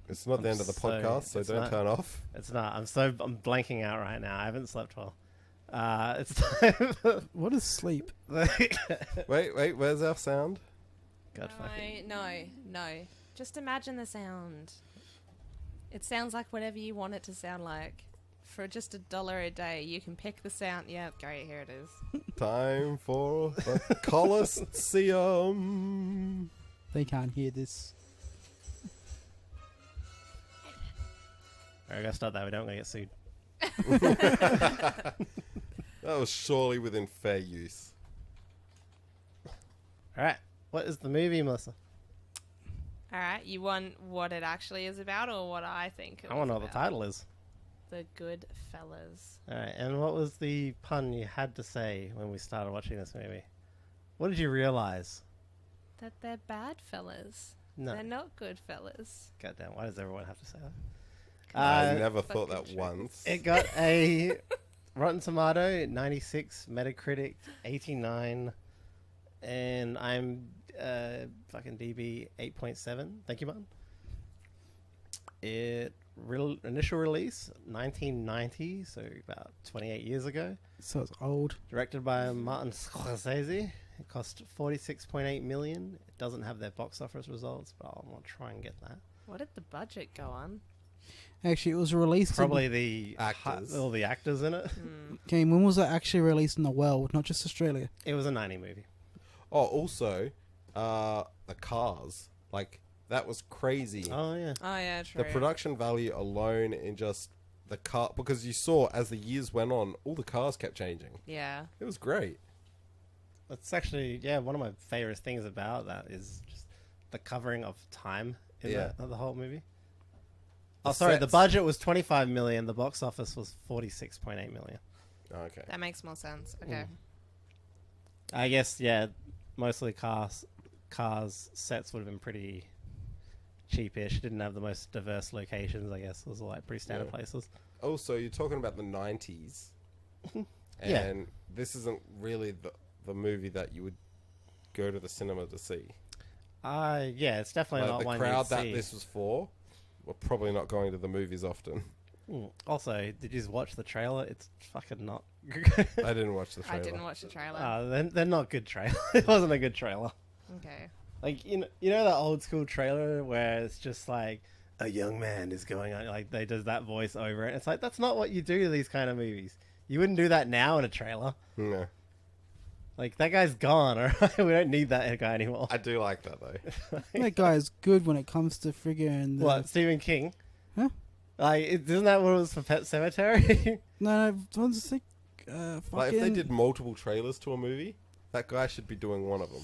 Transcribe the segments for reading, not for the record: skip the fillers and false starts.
It's not the end of the podcast, so don't turn off. It's not. I'm blanking out right now. I haven't slept well. It's time. What is sleep? Wait, where's our sound? God fucking. No. Just imagine the sound. It sounds like whatever you want it to sound like. For just $1 a day, you can pick the sound. Yeah, great, here it is. Time for the Colistseum. They can't hear this. I gotta stop that. We don't want to get sued. That was surely within fair use. All right. What is the movie, Melissa? All right, you want what it actually is about or what I think it I want to know was what the about? title is. The Goodfellas. All right. And what was the pun you had to say when we started watching this movie? What did you realize? That they're bad fellas. No. They're not good fellas. Goddamn. Why does everyone have to say that? I never thought that fucking once. It got a Rotten Tomato 96, Metacritic 89, and I'm fucking DB 8.7. Thank you, man. Initial release 1990, so about 28 years ago. So it's old. Directed by Martin Scorsese. It cost 46.8 million. It doesn't have their box office results, but I'm gonna try and get that. What did the budget go on? Actually, it was released. Probably the Actors. all the actors in it. Okay, when was it actually released in the world, not just Australia? It was a 90 movie. Oh, also, the cars. Like, that was crazy. Oh yeah. Oh, yeah, true. The production value alone in just the car, because you saw as the years went on, all the cars kept changing. Yeah. It was great. That's actually, one of my favorite things about that is just the covering of time in the whole movie. The the sets. budget was 25 million. The box office was 46.8 million. Okay. That makes more sense. Okay. I guess, mostly cars sets would have been pretty cheapish. Didn't have the most diverse locations, I guess. It was like pretty standard places. Also, you're talking about the 90s. And Yeah. this isn't really the movie that you would go to the cinema to see. It's definitely not Like, one the crowd you'd that see. this was for were probably not going to the movies often. Also, did you just watch the trailer? It's fucking not. I didn't watch the trailer. I didn't watch the trailer. They're not good trailer. It wasn't a good trailer. Okay. Like, you know that old school trailer where it's just like a young man is going on, like they does that voice over it. It's like, that's not what you do to these kind of movies. You wouldn't do that now in a trailer. No. Like, that guy's gone, alright? We don't need that guy anymore. I do like that, though. That guy is good when it comes to friggin' What, Stephen King? Huh? Like, isn't that what it was for Pet Sematary? No, one's like, fucking... Like, if they did multiple trailers to a movie, that guy should be doing one of them.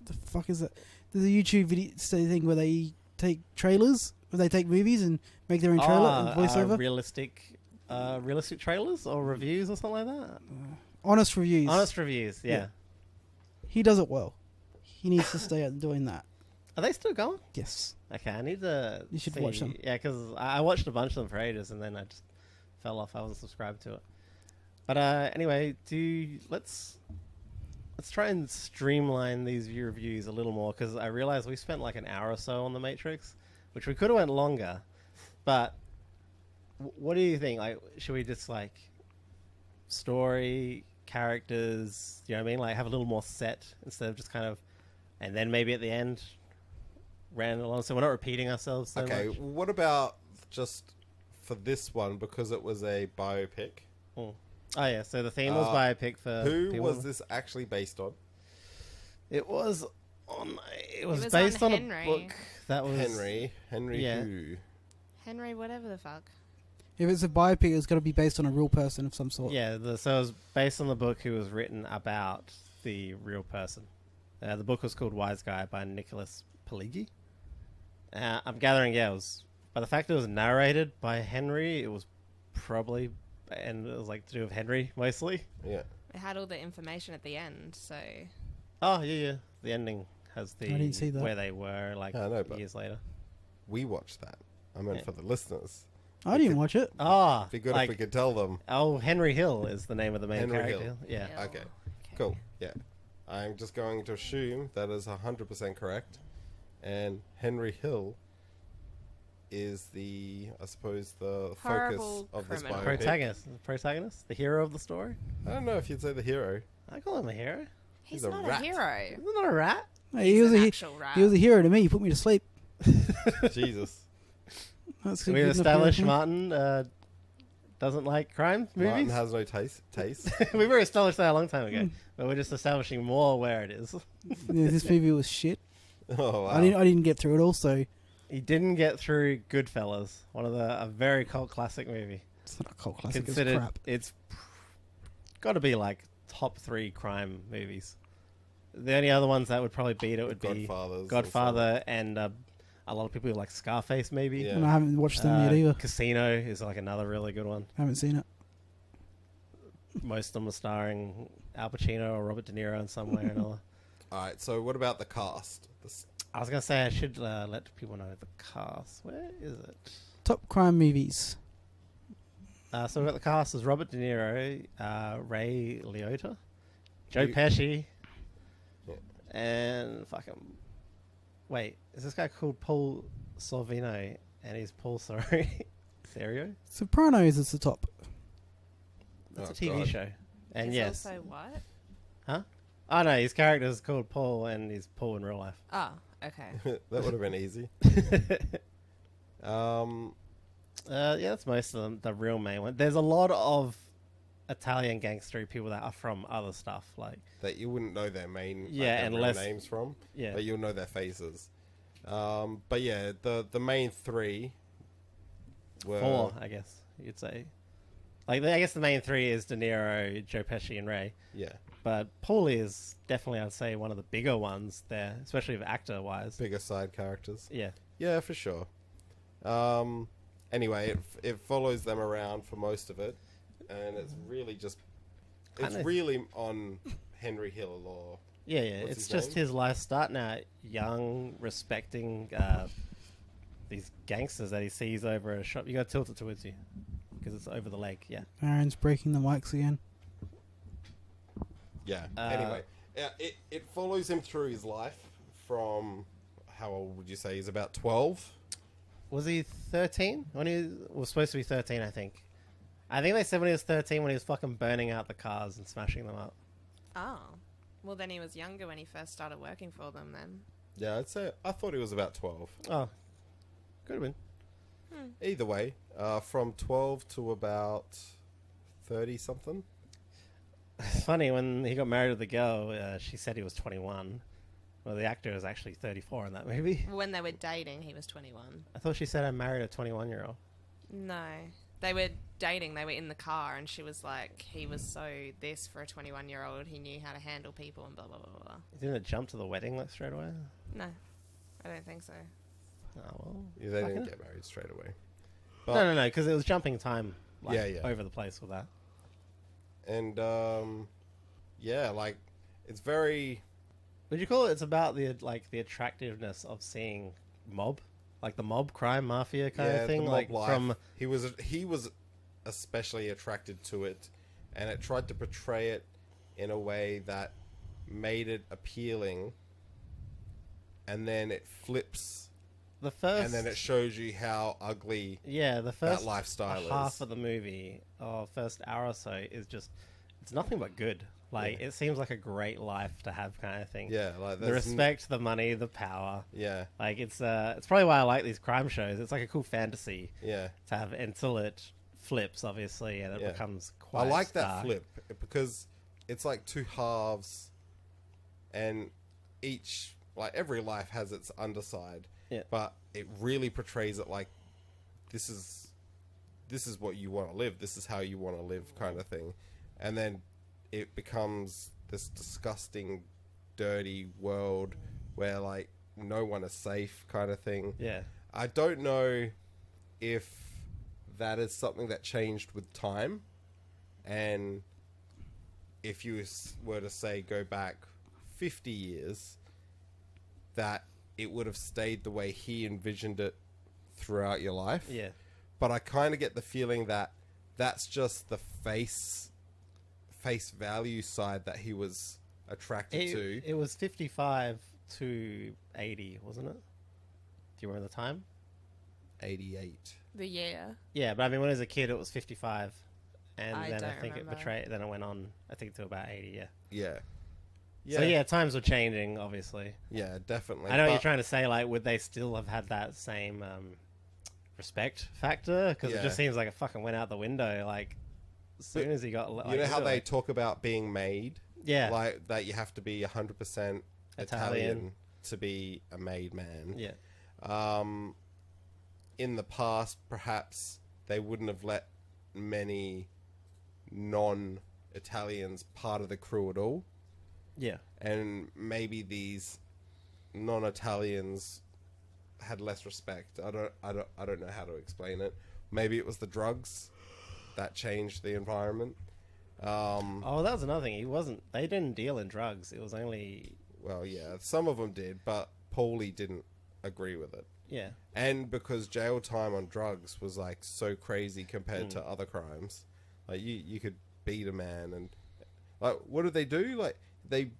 What the fuck is that? There's a YouTube video thing where they take trailers, where they take movies and make their own trailer and voiceover. Realistic trailers or reviews or something like that? Honest reviews. Honest reviews, yeah. He does it well. He needs to stay out doing that. Are they still going? Yes. Okay, I need to. You should see. watch them. Yeah, because I watched a bunch of them for ages, and then I just fell off. I wasn't subscribed to it. But anyway, let's try and streamline these reviews a little more, because I realized we spent like an hour or so on The Matrix, which we could have went longer. But what do you think? Like, should we just like story, characters? You know what I mean? Like, have a little more set instead of just kind of, and then maybe at the end ran along, so we're not repeating ourselves so Okay, much. what about just for this one, because it was a biopic? Oh yeah, so the theme was biopic for Who people. was this actually based on? It was on. It was was based on on, Henry. a book that was Henry Yeah. who? Henry, whatever the fuck. If it's a biopic, it's got to be based on a real person of some sort. Yeah, so it was based on the book who was written about the real person. The book was called Wise Guy by Nicholas Pileggi. I'm gathering, it was, by the fact it was narrated by Henry, it was probably, and it was like to do with Henry mostly. Yeah. It had all the information at the end, so... Oh, yeah. The ending has the I didn't see that. where they were like I know, but- years later. We watched that. I meant Yeah. for the listeners. I didn't watch it. Ah, It'd be good like, if we could tell them. oh, Henry Hill is the name of the main Henry character. Hill. Yeah. Hill. Okay. Cool. Yeah. I'm just going to assume that is 100% correct. And Henry Hill is the, I suppose, the Horrible focus of this criminal. biopic. Protagonist, the hero of the story. I don't know if you'd say the hero. I call him a hero. He's a not rat. a hero. He's not a rat. Hey, He's an actual rat. he was a hero to me. He put me to sleep. Jesus. That's We good enough established hero for Martin doesn't like crime Martin movies. has no taste. We were established that a long time ago, but we're just establishing more where it is. me. Yeah, this movie was shit. Oh, wow. I didn't get through it all, so He didn't get through Goodfellas, a very cult classic movie. it's not a cult classic. It's Considered, crap. it's got to be like top 3 crime movies. The only other ones that would probably beat it would be Godfathers Godfather and a lot of people like Scarface, maybe. Yeah. And I haven't watched them yet either. Casino is like another really good one. I haven't seen it. Most of them are starring Al Pacino or Robert De Niro in some way or another. All right, so what about the cast? I was going to say I should let people know the cast. Where is it? Top crime movies. So we've got the cast as Robert De Niro, Ray Liotta, Joe You- Pesci, Yeah. and fucking... Wait, is this guy called Paul Sorvino? And he's Paul Serio? Sopranos is the top. That's Oh, a TV God. show. And He's yes. also what? Huh? Oh no, his character is called Paul and he's Paul in real life. Oh, okay. That would have been easy. Yeah, that's most of them, the real main one. There's a lot of Italian gangster people that are from other stuff, like that you wouldn't know their main Yeah, their real unless- names from, yeah, but you'll know their faces. But yeah, the main 3 were 4, I guess you'd say. Like, I guess the main 3 is De Niro, Joe Pesci, and Ray. Yeah, But Paul is definitely, I'd say, one of the bigger ones there, especially actor-wise. bigger side characters. Yeah. Yeah, for sure. Anyway, it follows them around for most of it, and it's really just it's Kinda- really on Henry Hill or Yeah, yeah. What's It's his just name? his life starting out young, respecting these gangsters that he sees over a shop. You got to tilt it towards you because it's over the lake. Yeah. Aaron's breaking the mics again. yeah. Anyway, yeah, it follows him through his life from how old would you say he's about 12. Was he 13? When he was supposed to be 13, I think. I think they said when he was 13 when he was fucking burning out the cars and smashing them up. Oh. Well, then he was younger when he first started working for them then. Yeah, I thought he was about 12. Oh. Could have been. Either way, from 12 to about 30 something. It's funny, when he got married to the girl, she said he was 21. Well, the actor was actually 34 in that movie. When they were dating, he was 21. I thought she said I married a 21-year-old. No. They were dating, they were in the car, and she was like, he was so this for a 21-year-old, he knew how to handle people and blah, blah, blah, blah. Didn't it jump to the wedding like straight away? No, I don't think so. Oh, well. Yeah, they fucking- didn't get married straight away. No, because it was jumping time like, Yeah. over the place with that. And yeah, like it's very Would you call it? It's about the attractiveness of seeing mob, like the mob crime mafia kind of thing. the mob Like life. from he was especially attracted to it, and it tried to portray it in a way that made it appealing, and then it flips, the first, and then it shows you how ugly the first that lifestyle half is. of the movie, or first hour or so, is just it's nothing but good. Like it seems like a great life to have, kind of thing. Yeah, like The there's respect, the money, the power. Yeah, Like it's probably why I like these crime shows. It's like a cool fantasy yeah. to have until it flips, obviously, and it Yeah. becomes quite. I like that stark. flip because it's like two halves, and each every life has its underside. Yeah. But it really portrays it like this is what you want to live. This is how you want to live, kind of thing. And then it becomes this disgusting, dirty world where like no one is safe, kind of thing. Yeah. I don't know if that is something that changed with time, and if you were to say go back 50 years, that it would have stayed the way he envisioned it throughout your life. Yeah. But I kind of get the feeling that that's just the face value side that he was attracted to. It was 55 to 80, wasn't it? Do you remember the time? 88. The year. Yeah, but I mean, when I was a kid, it was 55, and I then I don't think remember. it betrayed. Then it went on, I think, to about 80. Yeah. Yeah. So yeah, times were changing, obviously. Yeah, definitely. I know what you're trying to say. Like, would they still have had that same respect factor? Because it just seems like it fucking went out the window. Like, as soon as he got, like, you know how they talk about being made? Yeah. Like that you have to be 100% Italian to be a made man. Yeah. In the past, perhaps they wouldn't have let many non-Italians part of the crew at all. Yeah. And maybe these non-Italians had less respect. I don't know how to explain it. Maybe it was the drugs that changed the environment. Oh, that was another thing. They didn't deal in drugs. It was only. Well, yeah, some of them did, but Paulie didn't agree with it. Yeah. And because jail time on drugs was like so crazy compared to other crimes, like you could beat a man and like what did they do? Like they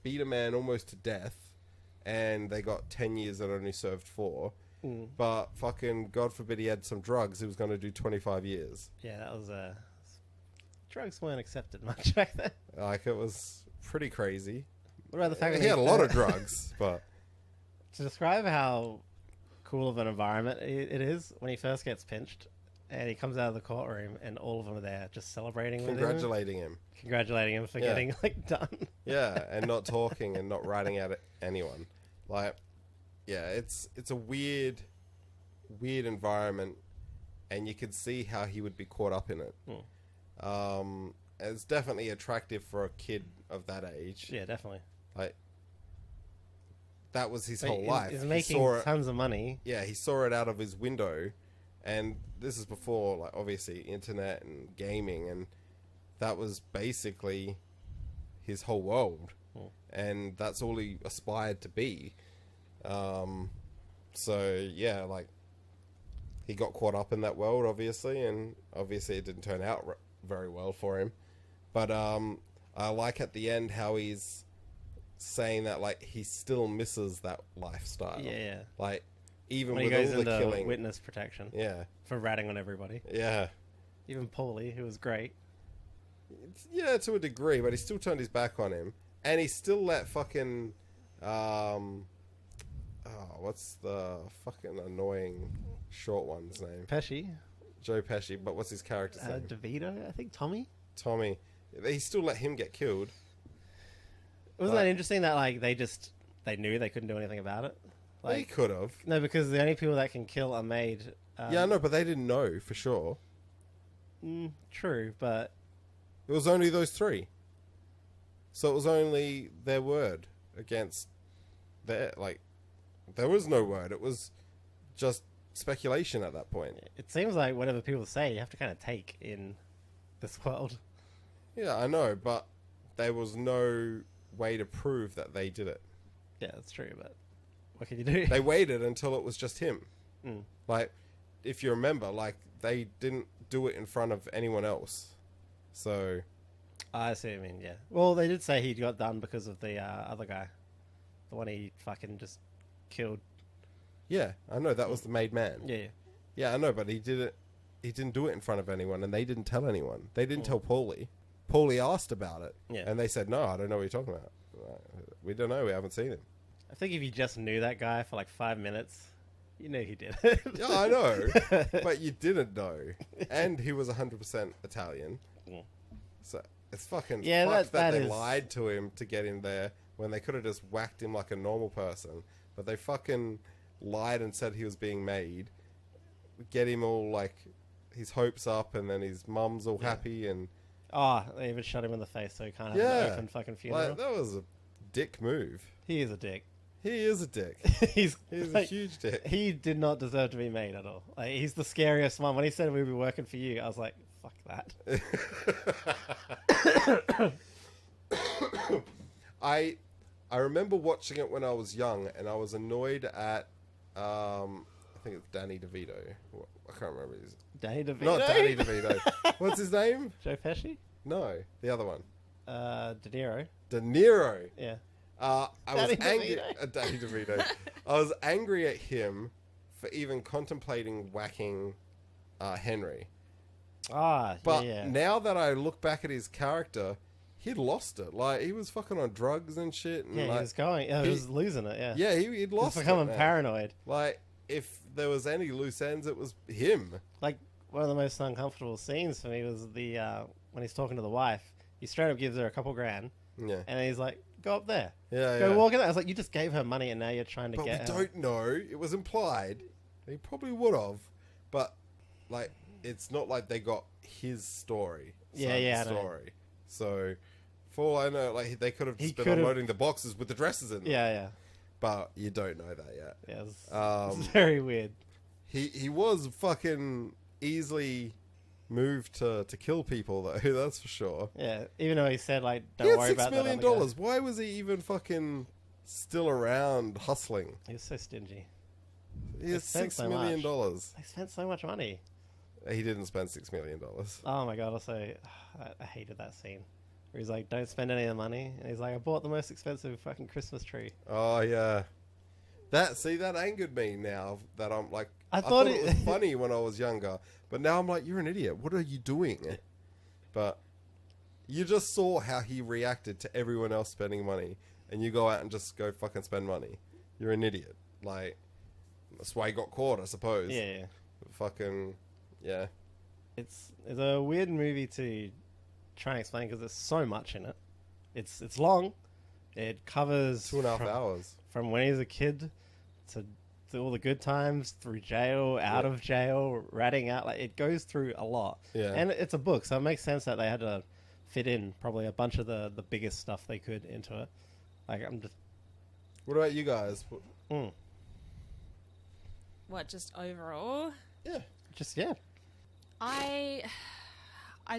beat a man almost to death, and they got 10 years and only served 4. But fucking God forbid he had some drugs, he was going to do 25 years. Yeah, that was drugs weren't accepted much back then. Like it was pretty crazy. What about the fact that He had a lot of drugs, but to describe how cool of an environment it is when he first gets pinched and he comes out of the courtroom and all of them are there just celebrating with him. Congratulating him for getting like done. Yeah, and not talking and not writing at anyone. Like, yeah, it's a weird environment, and you could see how he would be caught up in it. It's definitely attractive for a kid of that age. Yeah, definitely. Like, that was his whole life. He's making tons of money. Yeah, he saw it out of his window, and this is before, like, obviously, internet and gaming, and that was basically his whole world, and that's all he aspired to be. So, yeah, like, he got caught up in that world, obviously, and obviously it didn't turn out very well for him. But I like at the end how he's saying that, like, he still misses that lifestyle. Yeah. Like, even when with he goes all the into killing. witness protection. Yeah. For ratting on everybody. Yeah. Even Paulie, who was great. Yeah, to a degree, but he still turned his back on him. And he still let fucking... what's the fucking annoying short one's name? Pesci. Joe Pesci, but what's his character's name? DeVito, I think. Tommy? Tommy. He still let him get killed. Wasn't that interesting that, like, they knew they couldn't do anything about it? Like, They could have. No, because the only people that can kill are made... Yeah, I know, but they didn't know for sure. True, but... It was only those 3. So it was only their word against their... Like, there was no word. It was just speculation at that point. It seems like whatever people say, you have to kind of take in this world. Yeah, I know, but there was no way to prove that they did it. Yeah, that's true, but what can you do? They waited until it was just him. Mm. Like, if you remember, like, they didn't do it in front of anyone else. So... I see what you mean, yeah. Well, they did say he got done because of the other guy. The one he fucking just killed. Yeah, I know, that was the made man. Yeah. Yeah, I know, but he didn't do it in front of anyone, and they didn't tell anyone. They didn't tell Paulie. Paulie asked about it, Yeah. and they said, no, I don't know what you're talking about. We don't know, we haven't seen him. I think if you just knew that guy for like 5 minutes, you knew he did it. Yeah, I know, but you didn't know. And he was 100% Italian. Mm. So it's fucking Yeah, fucked that they is... lied to him to get him there when they could have just whacked him like a normal person. But they fucking lied and said he was being made. Get him all like his hopes up, and then his mum's all happy, and Oh, they even shot him in the face so he can't have an open fucking funeral. Like, that was a dick move. He is a dick. He is a dick. He's He's like, a huge dick. He did not deserve to be made at all. Like, he's the scariest one. When he said we'd be working for you, I was like, fuck that. I remember watching it when I was young, and I was annoyed at I think it's Danny DeVito. I can't remember his... Danny DeVito? Not Danny DeVito. What's his name? Joe Pesci? No, the other one. De Niro. De Niro. Yeah. I was Danny angry DeVito. at Danny DeVito. I was angry at him for even contemplating whacking Henry. But Now that I look back at his character, he'd lost it. Like, he was fucking on drugs and shit. And he was going. He was losing it. Yeah. Yeah, he'd lost He's becoming it, man. paranoid. Like, if there was any loose ends, it was him. Like, one of the most uncomfortable scenes for me was the when he's talking to the wife. He straight up gives her a couple grand. Yeah. And then he's like, go up there. Yeah, Go walk in there. I was like, you just gave her money and now you're trying to but get we her. don't know. It was implied. He probably would have. But, like, it's not like they got his story. Yeah, story. So, for all I know, like, they could have just been could've- unloading the boxes with the dresses in them. Yeah. But you don't know that yet. Yeah, it's very weird. He was fucking easily moved to kill people, though. That's for sure. Yeah, even though he said, like, He don't had worry $6 about million. that other guy. Why was he even fucking still around hustling? He was so stingy. He has spent $6 so million. They spent so much money. He didn't spend $6 million. Oh my god, also, I hated that scene. Where he's like, don't spend any of the money. And he's like, I bought the most expensive fucking Christmas tree. Oh, yeah. That angered me now that I'm like, I thought thought it was funny when I was younger, but now I'm like, you're an idiot. What are you doing? But you just saw how he reacted to everyone else spending money, and you go out and just go fucking spend money. You're an idiot. Like, that's why he got caught, I suppose. Yeah. Fucking, yeah. It's a weird movie to try and explain because there's so much in it. It's long. It covers 2.5 hours. From when he's a kid to all the good times, through jail, out of jail, ratting out. Like, it goes through a lot. Yeah. And it's a book, so it makes sense that they had to fit in probably a bunch of the biggest stuff they could into it. Like, I'm just... What about you guys? What, just overall? Yeah. Just, yeah. I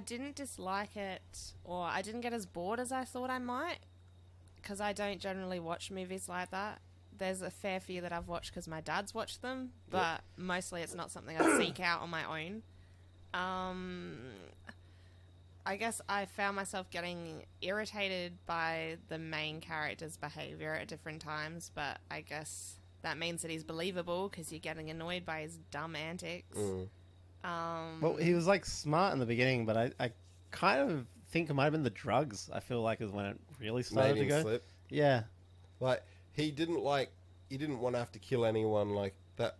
didn't dislike it, or I didn't get as bored as I thought I might, because I don't generally watch movies like that. There's a fair few that I've watched because my dad's watched them, but mostly it's not something I seek out on my own. I guess I found myself getting irritated by the main character's behavior at different times, but I guess that means that he's believable because you're getting annoyed by his dumb antics. Well, he was, like, smart in the beginning, but I kind of think it might have been the drugs, I feel like, is when it really started Made to him go. slip. Yeah. Like, he didn't want to have to kill anyone. Like, that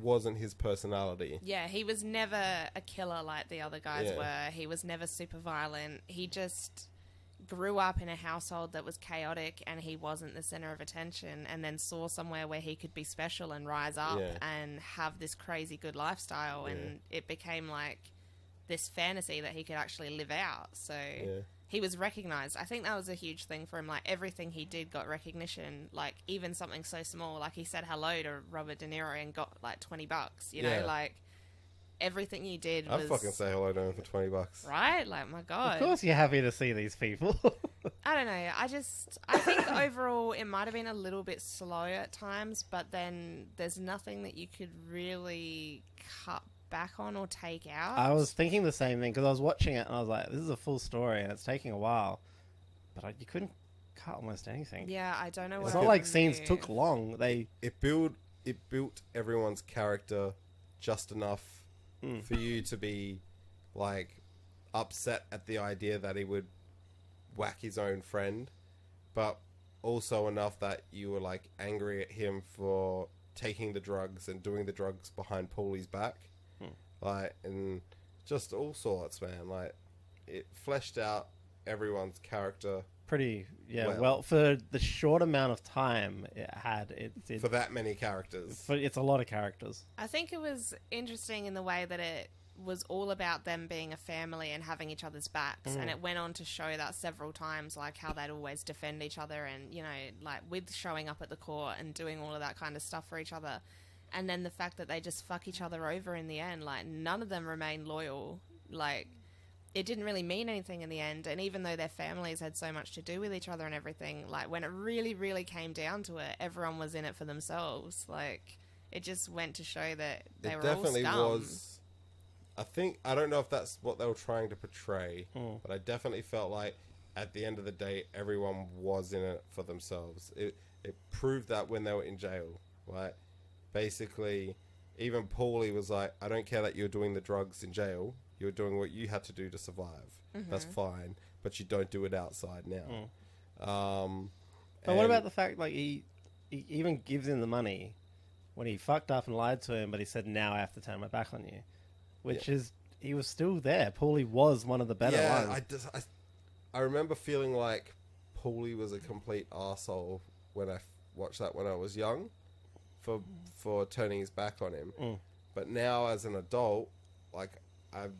wasn't his personality. Yeah, he was never a killer like the other guys were. He was never super violent. He just grew up in a household that was chaotic and he wasn't the center of attention, and then saw somewhere where he could be special and rise up and have this crazy good lifestyle, and it became like this fantasy that he could actually live out. So he was recognized. I think that was a huge thing for him. Like, everything he did got recognition. Like, even something so small, like he said hello to Robert De Niro and got like $20. You know, like, everything he did was... I'd fucking say hello to him for $20. Right? Like, my God. Of course you're happy to see these people. I don't know. I think overall it might have been a little bit slow at times, but then there's nothing that you could really cut back on or take out. I was thinking the same thing because I was watching it and I was like, this is a full story and it's taking a while. But you couldn't cut almost anything. Yeah, I don't know what It's I not like would scenes do. took long. It built everyone's character just enough for you to be, like, upset at the idea that he would whack his own friend, but also enough that you were, like, angry at him for taking the drugs and doing the drugs behind Paulie's back. Like, and just all sorts, man. Like, it fleshed out everyone's character Pretty, well, for the short amount of time it had, it for that many characters. it's a lot of characters. I think it was interesting in the way that it was all about them being a family and having each other's backs, and it went on to show that several times, like how they'd always defend each other, and, you know, like with showing up at the court and doing all of that kind of stuff for each other, and then the fact that they just fuck each other over in the end. Like, none of them remained loyal. Like, it didn't really mean anything in the end, and even though their families had so much to do with each other and everything, like, when it really, really came down to it, everyone was in it for themselves. Like, it just went to show that they were Definitely all scum. was. I don't know if that's what they were trying to portray, but I definitely felt like at the end of the day, everyone was in it for themselves. It proved that when they were in jail, right? Basically, even Paulie was like, I don't care that you're doing the drugs in jail. You're doing what you had to do to survive. That's fine, but you don't do it outside now. But what about the fact, like, he even gives him the money when he fucked up and lied to him, but he said, now I have to turn my back on you. Which is, he was still there. Paulie was one of the better ones. I remember feeling like Paulie was a complete arsehole when I watched that when I was young for turning his back on him. But now as an adult, like, I'm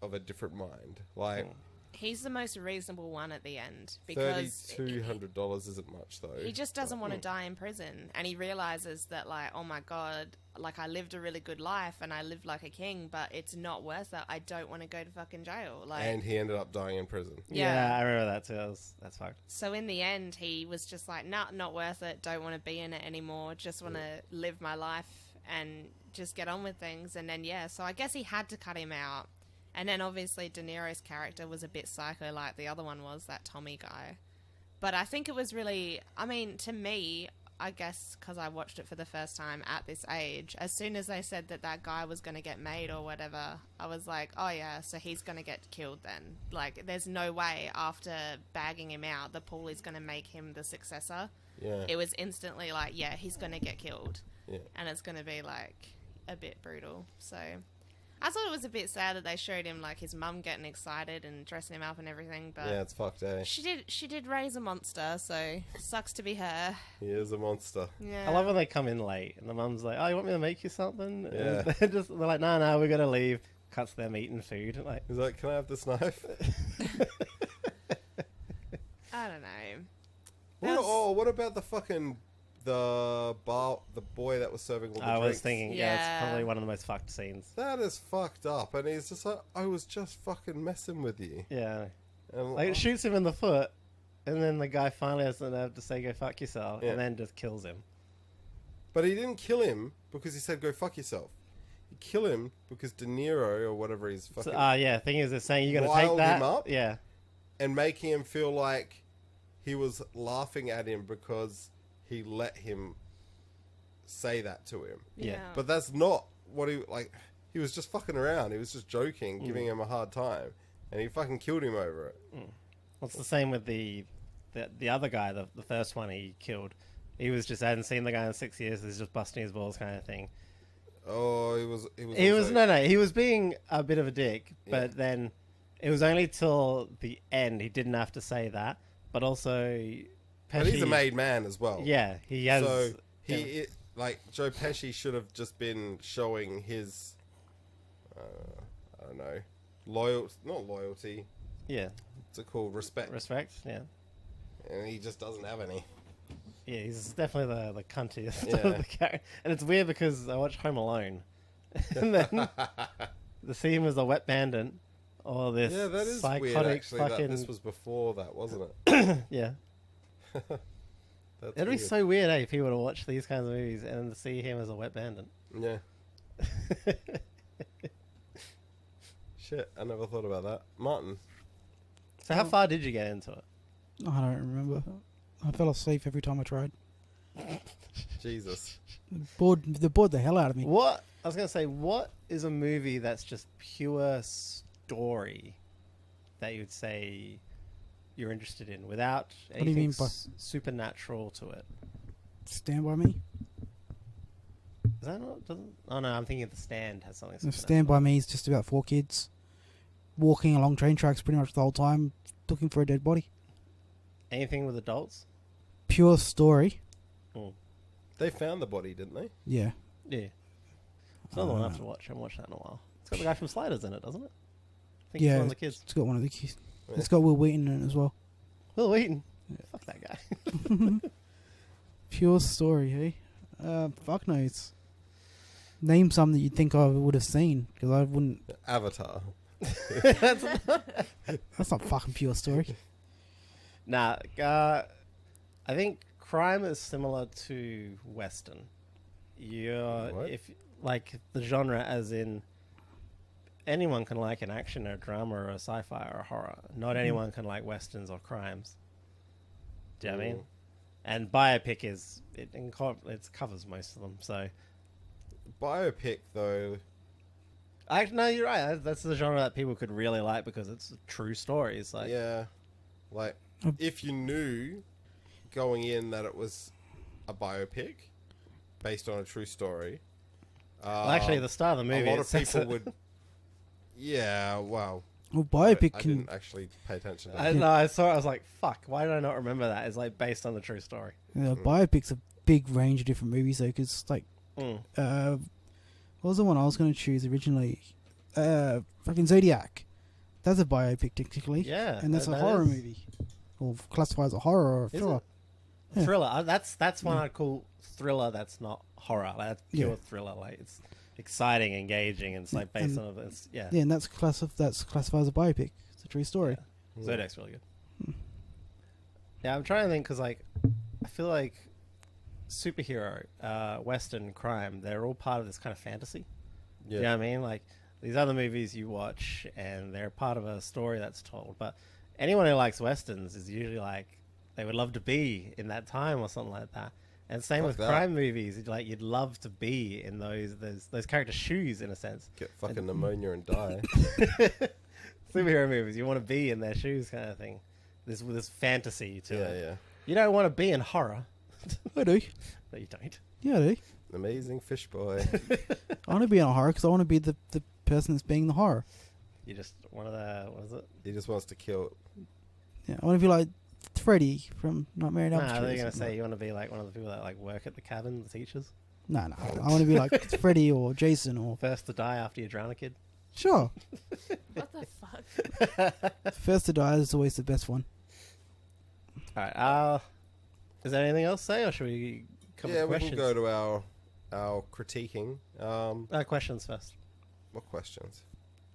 of a different mind. Like, he's the most reasonable one at the end because $3,200 isn't much though. He just doesn't want to die in prison, and he realizes that, like, oh my god, like, I lived a really good life and I lived like a king, but it's not worth it. I don't want to go to fucking jail. Like, and he ended up dying in prison. Yeah, I remember that too. That's fucked. So in the end, he was just like, nah, not worth it. Don't want to be in it anymore. Just want to live my life and just get on with things. And then so I guess he had to cut him out. And then obviously De Niro's character was a bit psycho like the other one was, that Tommy guy. But I think it was really, I mean, to me, I guess because I watched it for the first time at this age, as soon as they said that guy was going to get made or whatever, I was like, oh yeah, so he's going to get killed then. Like, there's no way after bagging him out that Paulie's going to make him the successor. Yeah. It was instantly like, yeah, he's going to get killed. Yeah. And it's going to be like a bit brutal. So I thought it was a bit sad that they showed him, like, his mum getting excited and dressing him up and everything, but yeah, it's fucked, eh? She did raise a monster, so sucks to be her. He is a monster. Yeah. I love when they come in late and the mum's like, oh, you want me to make you something? Yeah. And they're like, no, we're going to leave. Cuts them eating food. Like, he's like, can I have this knife? I don't know. What about the fucking... the boy that was serving all the drinks. I was thinking, it's probably one of the most fucked scenes. That is fucked up, and he's just like, I was just fucking messing with you. Yeah. And like, it shoots him in the foot, and then the guy finally has the nerve to say, go fuck yourself, Yeah. and then just kills him. But he didn't kill him because he said, go fuck yourself. He killed him because De Niro, or whatever he's fucking... thing is, they're saying you're going to take riled that. him up? Yeah. And making him feel like he was laughing at him because he let him say that to him. Yeah. But that's not what he was just fucking around. He was just joking, giving him a hard time. And he fucking killed him over it. Well, it's the same with the other guy, the first one he killed. He was just, hadn't seen the guy in 6 years, he's just busting his balls kind of thing. Oh, he was being a bit of a dick, but then it was only till the end he didn't have to say that, but also Pesci, but he's a made man as well. Yeah, he has. So Joe Pesci should have just been showing his, I don't know, not loyalty. Yeah. What's it called? Respect. Respect. Yeah. And he just doesn't have any. Yeah, he's definitely the cuntiest Yeah. of the character. And it's weird because I watched Home Alone, and then to see him as a wet bandit or this that is psychotic weird, actually, fucking... that this was before that, wasn't it? Yeah. That's It'd be weird. so weird, if he were to watch these kinds of movies and to see him as a wet bandit. Yeah. Shit, I never thought about that. Martin. So how far did you get into it? I don't remember. I fell asleep every time I tried. Jesus. They bored the hell out of me. What? I was going to say, what is a movie that's just pure story that you'd say you're interested in without What do you anything mean by supernatural to it? Stand By Me? Is that not? Oh no, I'm thinking The Stand has something. The Stand By Me is just about 4 kids walking along train tracks pretty much the whole time looking for a dead body. Anything with adults? Pure story. They found the body, didn't they? Yeah. Yeah. It's another one I have to watch. I haven't watched that in a while. It's got the guy from Sliders in it, doesn't it? I think Yeah. he's one of the kids. It's got one of the kids. Yeah. It's got Will Wheaton in it as well. Will Wheaton. Fuck that guy. Pure story, hey? Fuck knows. Name some that you'd think I would have seen, because I wouldn't. Avatar. That's not fucking pure story. Nah, I think crime is similar to Western. What? If like the genre, as in anyone can like an action or a drama or a sci-fi or a horror. Not anyone can like westerns or crimes. Do you know what I mean? And biopic it covers most of them. So biopic though. Actually, no, you're right. That's the genre that people could really like because it's true stories. Like, Yeah, like if you knew going in that it was a biopic based on a true story. well, actually, the start of the movie, a lot it of says people it. would. Yeah, well, Well, biopic I can. didn't actually pay attention to I that. know. I saw it. I was like, "Fuck! Why did I not remember that?" It's like based on the true story. Biopic's a big range of different movies, though, because, like, what was the one I was going to choose originally? Fucking Zodiac. That's a biopic, technically. Yeah, And that's a that horror is. movie. Or classified as a horror or a Is thriller. it? Yeah. Thriller. That's one I'd call thriller. That's not horror. Like, that's pure Yeah. thriller. Like it's exciting, engaging, and it's like based And- on this. Yeah. Yeah, and that's classified as a biopic. It's a true story. Zodiac's really good. Yeah, I'm trying to think because like I feel like superhero, Western crime, they're all part of this kind of fantasy. Yeah, You know what I mean? Like these other movies you watch and they're part of a story that's told. But anyone who likes Westerns is usually like they would love to be in that time or something like that. And same Fuck with that. crime movies. Like you'd love to be in those characters' shoes in a sense. get fucking pneumonia and die. Superhero movies, you want to be in their shoes kind of thing. This fantasy to Yeah, it. yeah. You don't want to be in horror. I do. No, you don't. Yeah, I do. Amazing fish boy. I want to be in a horror because I want to be the person that's being the horror. You just one of the what is it? He just wants to kill. Yeah, I want to be like Freddy from Nightmare on Elm Nah, Street. they're or gonna something say you want to be like one of the people that like work at the cabin, the teachers, No, I want to be like Freddy or Jason or... first to die after you drown a kid. Sure. What the fuck? First to die is always the best one. All right. Is there anything else to say, or should we come Yeah, to we questions? can go to our critiquing. Questions first. What questions?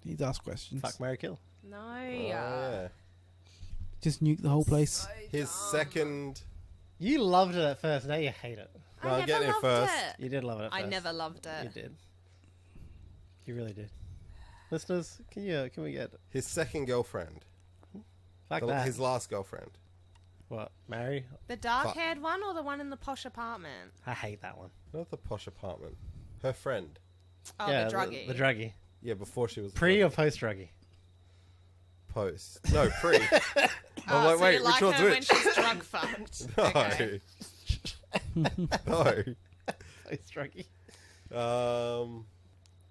He's asked questions. Fuck, marry, kill. No. Oh, yeah. Just nuke the whole place. His second. You loved it at first. Now you hate it. No, I I'm never getting it loved first. it. You did love it at I first. never loved You it. did. You really did. Listeners, can we get His second girlfriend. fuck that? His last girlfriend. What? Marry? The dark-haired one or the one in the posh apartment? I hate that one. Not the posh apartment. Her friend. Oh, yeah, the druggie. The druggie. Yeah, before she was Pre or post druggie? post. No, pre. Oh, I'm like, so wait, you like which one's her when which? she's drug fucked. No. Okay. Post druggie. No.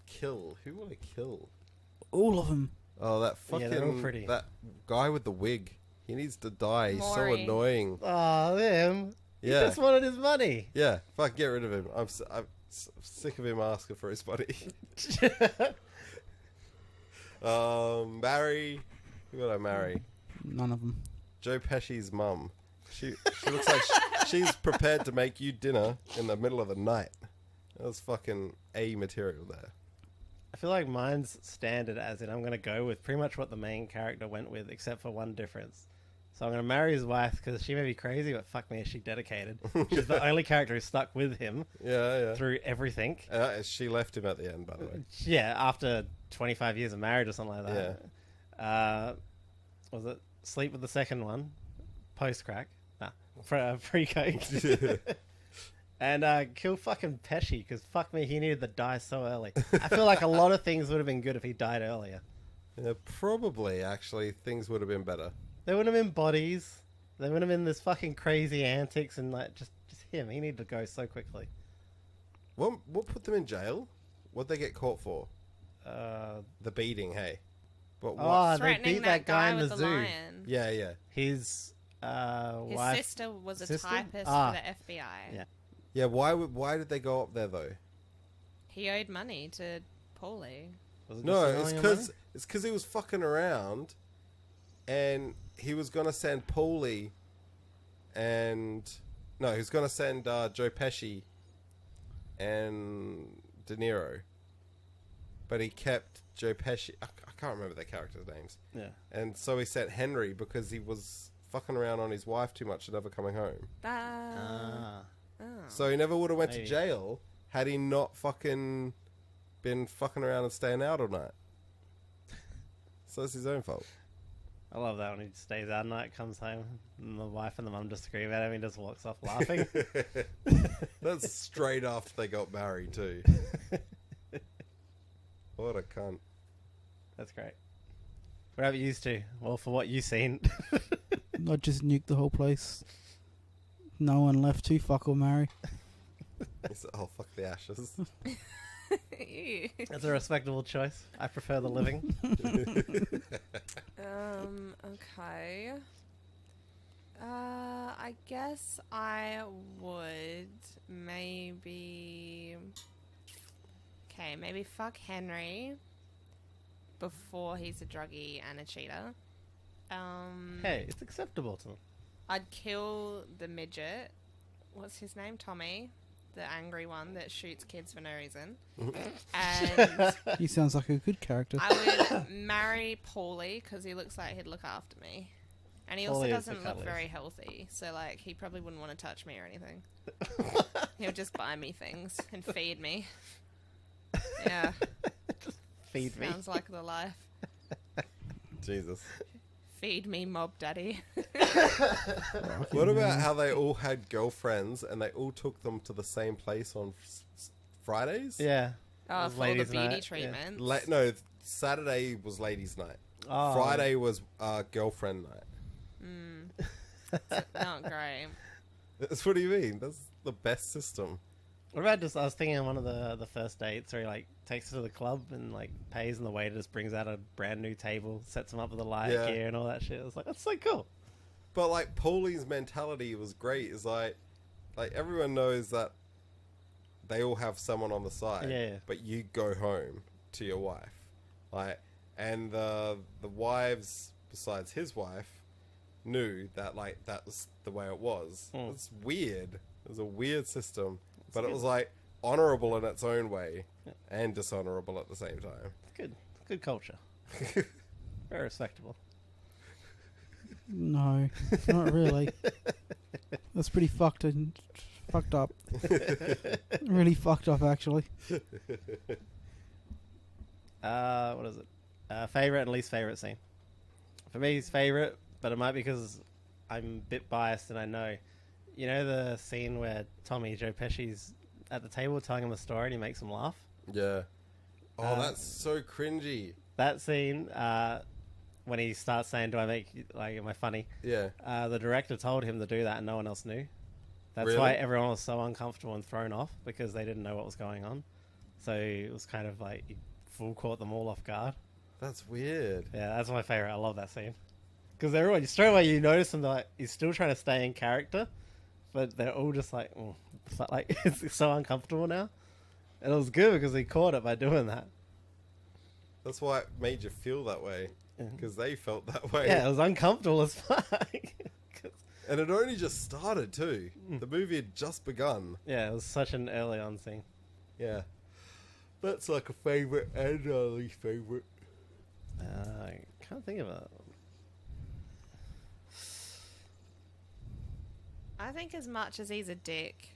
Kill. Who will I kill? All of them. Oh, that Yeah, fucking they're all pretty. that guy with the wig. He needs to die. He's so Maury. annoying. Oh, him. He Yeah. just wanted his money. Yeah. Fuck, get rid of him. I'm sick of him asking for his money. Marry. Who would I marry? None of them. Joe Pesci's mum. She looks like she's prepared to make you dinner in the middle of the night. That was fucking A material there. I feel like mine's standard as in I'm going to go with pretty much what the main character went with, except for one difference. So I'm going to marry his wife because she may be crazy, but fuck me, is she dedicated. She's the only character who stuck with him Yeah. through everything. She left him at the end, by the way. Yeah, after 25 years of marriage or something like that. Yeah. Was it sleep with the second one? Post-crack? Nah, pre-coke. And kill fucking Pesci, because fuck me, he needed to die so early. I feel like a lot of things would have been good if he died earlier. Yeah, probably, actually, things would have been better. There wouldn't have been bodies. There wouldn't have been this fucking crazy antics and like just him. He needed to go so quickly. What put them in jail? What'd they get caught for? The beating, hey. But what? Oh, they Threatening beat that guy in with the the zoo. lion. Yeah. His His wife. sister was a Sister? typist Ah. for the FBI. Yeah. Yeah, why did they go up there, though? He owed money to Paulie. Was it No, just it's stealing money? because he was fucking around, and he was gonna send Paulie, and no, he was gonna send Joe Pesci and De Niro, but he kept Joe Pesci. I can't remember their characters' names. Yeah. And so he sent Henry because he was fucking around on his wife too much and never coming home. Ah. So he never would have went Maybe. to jail had he not fucking been fucking around and staying out all night. So it's his own fault. I love that when he stays out at night, comes home, and the wife and the mum just scream at him, and he just walks off laughing. That's straight after they got married too. What a cunt. That's great. What have you used to? Well, for what you've seen. Not just nuke the whole place. No one left to fuck or marry. Oh, fuck the ashes. Ew. That's a respectable choice. I prefer the living. Okay. I guess I would maybe... Okay, maybe fuck Henry before he's a druggie and a cheater. Hey, it's acceptable to them. I'd kill the midget. What's his name? Tommy. The angry one that shoots kids for no reason. And He sounds like a good character. I would marry Paulie because he looks like he'd look after me. And he also Paulie is doesn't the look cuddliest. very healthy. So, like, he probably wouldn't want to touch me or anything. He'll just buy me things and feed me. Yeah. Feed me. Sounds like the life. Jesus. Feed me, mob daddy. What about how they all had girlfriends and they all took them to the same place on Fridays? Yeah. Oh, It was for the ladies' beauty night, yeah. treatment. No, Saturday was ladies' night. Oh. Friday was girlfriend night. Not great. That's what do you mean? That's the best system. What about just, I was thinking on one of the first dates where he like takes her to the club and like pays and the waiter just brings out a brand new table, sets him up with a light Yeah. gear and all that shit. I was like, that's so cool. But like Paulie's mentality was great. Is like everyone knows that they all have someone on the side. Yeah. But you go home to your wife, like, and the wives besides his wife knew that like that was the way it was. It's weird. It was a weird system, but it was like honorable in its own way and dishonorable at the same time. It's good. It's good culture. Very respectable. No, not really. That's pretty fucked up. Really fucked up, actually. What is it? Favorite and least favorite scene. For me, it's favorite, but it might be because I'm a bit biased and I know. You know the scene where Tommy, Joe Pesci's at the table telling him a story and he makes him laugh? Yeah. Oh, that's so cringy. That scene, when he starts saying, "Do I make like am I funny?" Yeah. The director told him to do that, and no one else knew. That's Really? why everyone was so uncomfortable and thrown off because they didn't know what was going on. So it was kind of like he full caught them all off guard. That's weird. Yeah, that's my favorite. I love that scene because everyone straight away you notice him like he's still trying to stay in character, but they're all just like, like it's so uncomfortable now. And it was good because he caught it by doing that. That's why it made you feel that way. Because they felt that way. Yeah, it was uncomfortable as fuck. 'Cause- And it only just started too. The movie had just begun. yeah, it was such an early on scene. Yeah. That's like a favourite and a least favourite. I can't think of it. I think as much as he's a dick,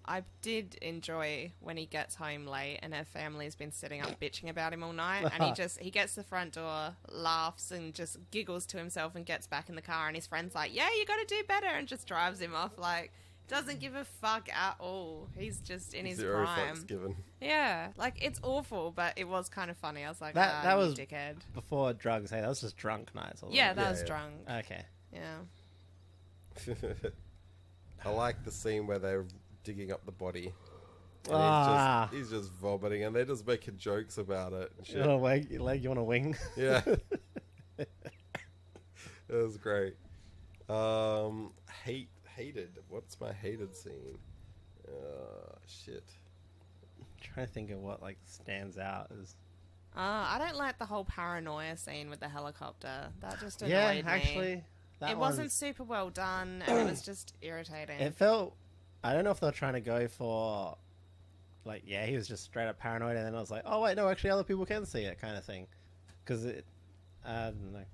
I did enjoy when he gets home late and her family's been sitting up bitching about him all night, and he gets to the front door, laughs and just giggles to himself and gets back in the car, and his friend's like, "Yeah, you got to do better," and just drives him off. Like, doesn't give a fuck at all. He's just in his Zero prime. fucks given. Yeah, like it's awful, but it was kind of funny. I was like, That you was dickhead. before drugs. Hey, that was just drunk nights. Wasn't Yeah, it? that was yeah. drunk. Okay. Yeah. I like the scene where they're digging up the body. And Ah. he's just vomiting and they're just making jokes about it and You shit. want a leg? You want a wing? Yeah. It was great. Hated. What's my hated scene? Shit. trying to think of what like stands out as. I don't like the whole paranoia scene with the helicopter. That just annoyed Yeah, me. actually, that It one- wasn't super well done, and it was just irritating. It felt. I don't know if they were trying to go for, like, yeah, he was just straight up paranoid, and then I was like, oh wait, no, actually, other people can see it, kind of thing, because it. I don't know.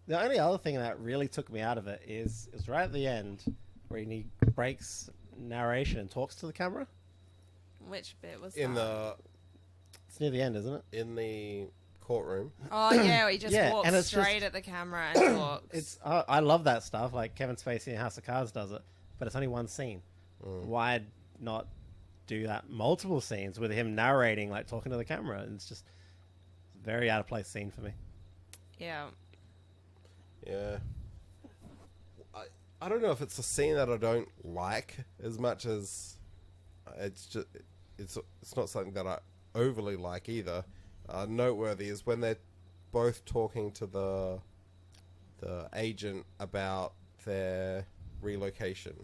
The only other thing that really took me out of it is right at the end where he breaks narration and talks to the camera. Which bit was In that? the It's near the end, isn't it? in the courtroom. Oh yeah, he just Yeah, walks and it's straight just- at the camera and talks. It's I love that stuff. Like Kevin Spacey in House of Cards does it, but it's only one scene. Why not do that multiple scenes with him narrating, like talking to the camera? And it's just a very out of place scene for me. Yeah. Yeah. I don't know if it's a scene that I don't like as much as it's just it's not something that I overly like either. Noteworthy is when they're both talking to the agent about their relocation.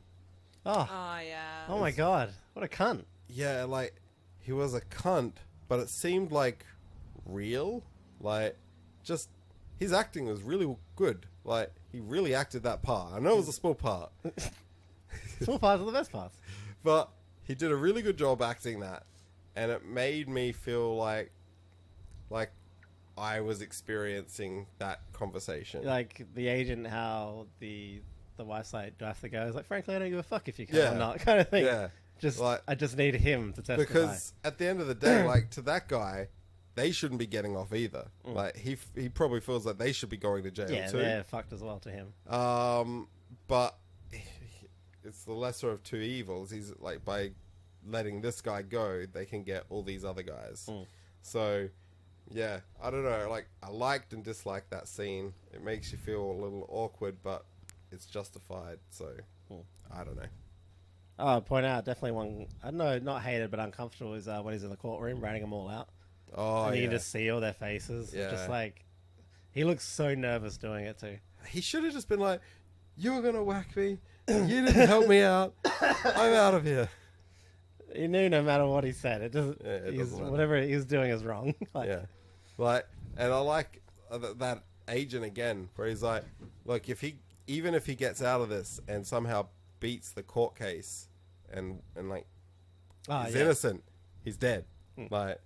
Oh, Oh yeah. oh my god, what a cunt! Yeah, like he was a cunt, but it seemed like real. Like just his acting was really good. Like he really acted that part. I know it was a small part, Small parts are the best parts. but he did a really good job acting that, and it made me feel like I was experiencing that conversation. Like the agent, how the wife's like, do I have to go? He's like, frankly, I don't give a fuck if you come Yeah. or not, kind of thing. Yeah. Just Like- I just need him to testify. Because at the end of the day, like to that guy, they shouldn't be getting off either. Like he probably feels like they should be going to jail yeah, too. they're fucked as well to him. But it's the lesser of two evils. He's like, by letting this guy go, they can get all these other guys. So, yeah, I don't know. Like, I liked and disliked that scene. It makes you feel a little awkward, but it's justified. So, I don't know. Oh, point out, definitely one, I don't know, not hated, but uncomfortable is when he's in the courtroom ratting them all out. Oh, and you yeah. can just see all their faces. Yeah. Just like, he looks so nervous doing it too. He should have just been like, "You were gonna whack me. You didn't help me out. I'm out of here." He knew no matter what he said, it doesn't, Yeah, it doesn't matter. whatever he was doing is wrong. Like, Yeah, like, and I like that agent again, where he's like, "Look, even if he gets out of this and somehow beats the court case, and like he's innocent, he's dead. Like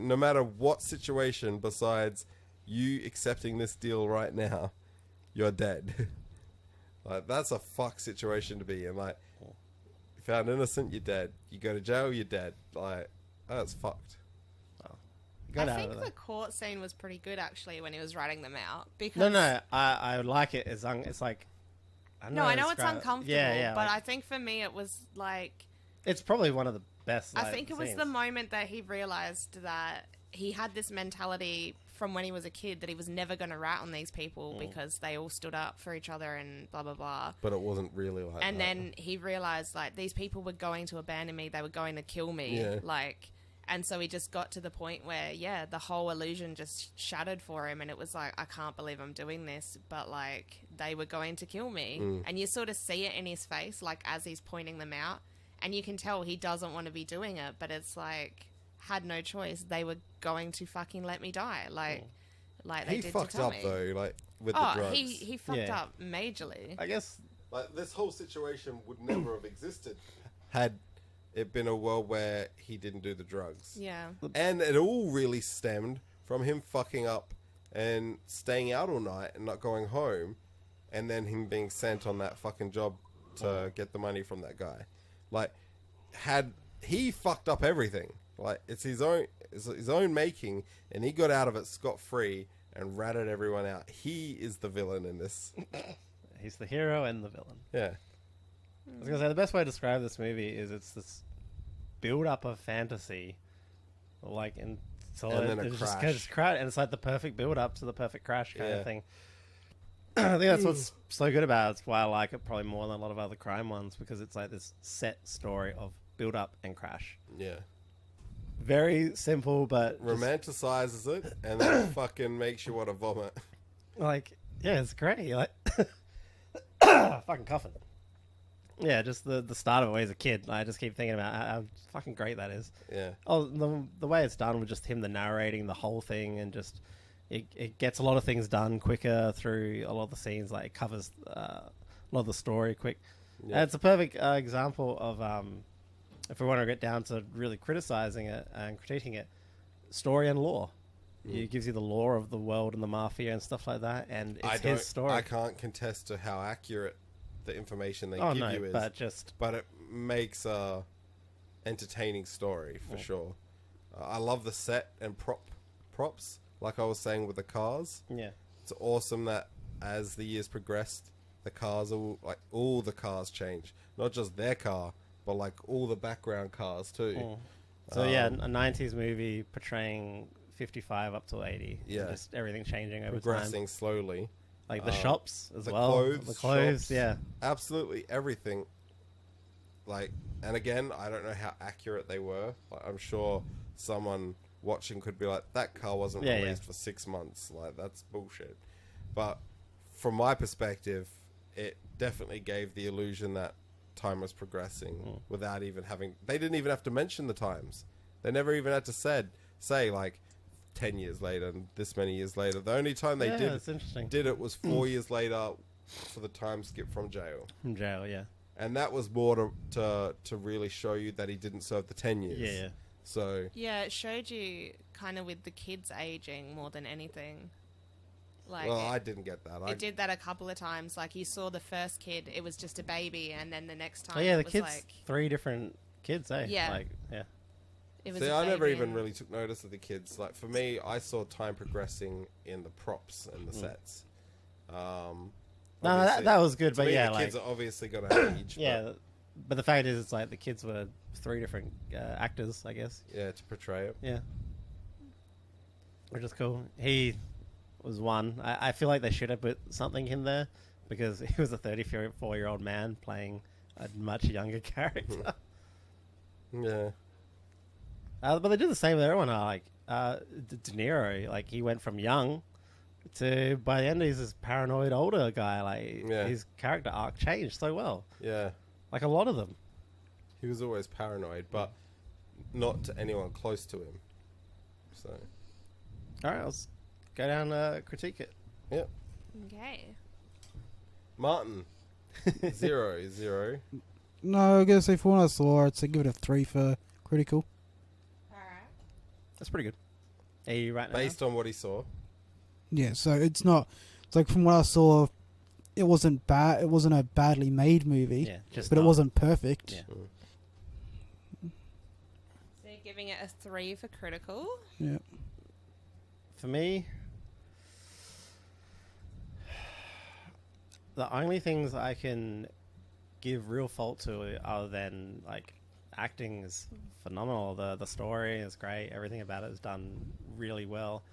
no matter what situation, besides you accepting this deal right now, you're dead." Like that's a fuck situation to be in. Like, you found innocent, you're dead. You go to jail, you're dead. Like that's fucked. got I out think of the there. court scene was pretty good actually when he was writing them out. Because No, I would like it. It's like, I don't No, how I to know it's describe it. uncomfortable, Yeah, but like, I think for me it was like it's probably one of the best. I like, think it was scenes. the moment that he realized that he had this mentality from when he was a kid that he was never going to rat on these people because they all stood up for each other and blah blah blah. But it wasn't really like And that. then he realized like these people were going to abandon me, they were going to kill me, Yeah. like. And so he just got to the point where, yeah, the whole illusion just shattered for him. And it was like, I can't believe I'm doing this. But, like, they were going to kill me. And you sort of see it in his face, like, as he's pointing them out. And you can tell he doesn't want to be doing it. But it's like, had no choice. They were going to fucking let me die. Like they He did fucked to tell up me. though, like with the Oh, drugs. he fucked Yeah. up majorly. I guess. Like this whole situation would never have existed had it been a world where he didn't do the drugs. Yeah. And it all really stemmed from him fucking up and staying out all night and not going home, and then him being sent on that fucking job to get the money from that guy. Like, had he fucked up everything, like it's his own making, and he got out of it scot-free and ratted everyone out. He is the villain in this. He's the hero and the villain. Yeah. I was gonna say the best way to describe this movie is it's this build up of fantasy, like until And then a it just crash. goes crash, and it's like the perfect build up to the perfect crash kind Yeah. of thing. I think that's what's so good about it. It's why I like it probably more than a lot of other crime ones, because it's like this set story of build up and crash. Yeah. Very simple, but just, Romanticizes it and then fucking makes you want to vomit. like, yeah, it's great. You're like fucking coughing. Yeah, just the start of it when he's a kid. I just keep thinking about how fucking great that is. Yeah. Oh, the way it's done with just him narrating the whole thing, and just it gets a lot of things done quicker through a lot of the scenes. Like it covers a lot of the story quick. Yeah. And it's a perfect example of if we want to get down to really criticizing it and critiquing it, story and lore. It gives you the lore of the world and the mafia and stuff like that, and it's his story. I can't contest to how accurate the information they give you is, but it makes a entertaining story for sure. I love the set and props. like I was saying with the cars, Yeah. it's awesome that as the years progressed, the cars all the cars change. Not just their car, but like all the background cars too. So yeah, a 90s movie portraying 55 up to 80. Yeah. And just everything changing over Progressing time. slowly. Like the shops as the well. The clothes, shops, yeah. absolutely everything. Like, and again, I don't know how accurate they were. Like, I'm sure someone watching could be like, that car wasn't released for 6 months. Like, that's bullshit. But from my perspective, it definitely gave the illusion that time was progressing without even having... They didn't even have to mention the times. They never even had to say like, 10 years later and this many years later. The only time they did it was 4 years later for the time skip from jail. From jail, yeah. And that was more to really show you that he didn't serve the 10 years. Yeah. So... Yeah, it showed you kind of with the kids aging more than anything. Like, well, I didn't get that. It did that a couple of times. Like, you saw the first kid, it was just a baby, and then the next time Oh yeah, it the was kids, like... 3 different kids, eh? Yeah. Like, yeah. It was See, a I never baby even and- really took notice of the kids. Like, for me, I saw time progressing in the props and the sets. No, Obviously- that was good, to but me, yeah, the like... kids are obviously going to age. Yeah, but the fact is, it's like the kids were 3 different actors, I guess. Yeah, to portray it. Yeah. Which is cool. He was one. I feel like they should have put something in there because he was a 34-year-old man playing a much younger character. Yeah. But they do the same with everyone. Like De Niro, like he went from young to by the end he's this paranoid older guy. Like his character arc changed so well. Yeah. Like a lot of them. He was always paranoid, but not to anyone close to him. So. All right, let's go down critique it. Yep. Okay. Martin. 0. No, I guess if one I saw, I'd say give it a 3 for critical. Alright. That's pretty good. Are you right now? Based on what he saw. Yeah, so it's not... It's like from what I saw, it wasn't bad. It wasn't a badly made movie, Yeah, just but it not- wasn't perfect. Yeah. So you're giving it a 3 for critical. Yeah. For me, the only things I can give real fault to other than like acting is phenomenal. The story is great. Everything about it is done really well.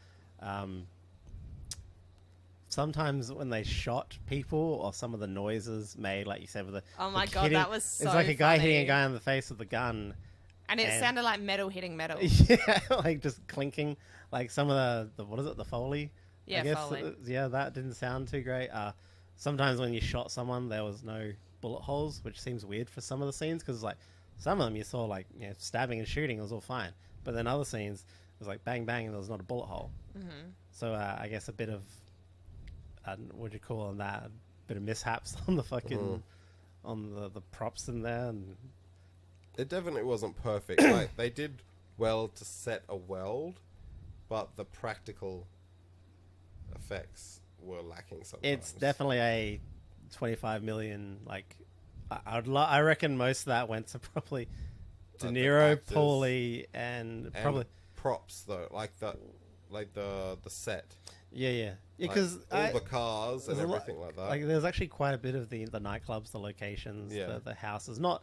Sometimes when they shot people or some of the noises made, like you said, with the Oh my the god, hitting- that was so it's like a guy hitting a funny. guy in the face with a gun. And it and- sounded like metal hitting metal. Yeah, like just clinking. Like some of the what is it, the Foley? Yeah, I guess, Foley. yeah, that didn't sound too great. Sometimes when you shot someone, there was no bullet holes, which seems weird for some of the scenes because like some of them you saw like stabbing and shooting, it was all fine, but then other scenes it was like bang bang and there was not a bullet hole. Mm-hmm. So I guess a bit of what do you call on that? A bit of mishaps on the fucking on the props in there, and It definitely wasn't perfect. Like, they did well to set a world, but the practical effects were lacking sometimes. it's definitely a 25 million. Like, I reckon most of that went to probably De Like the Niro, actors Paulie, and And probably props though, like the set, yeah, like, because all the cars and there's a lot- everything like that. like there's actually quite a bit of the nightclubs, the locations, Yeah. the houses, not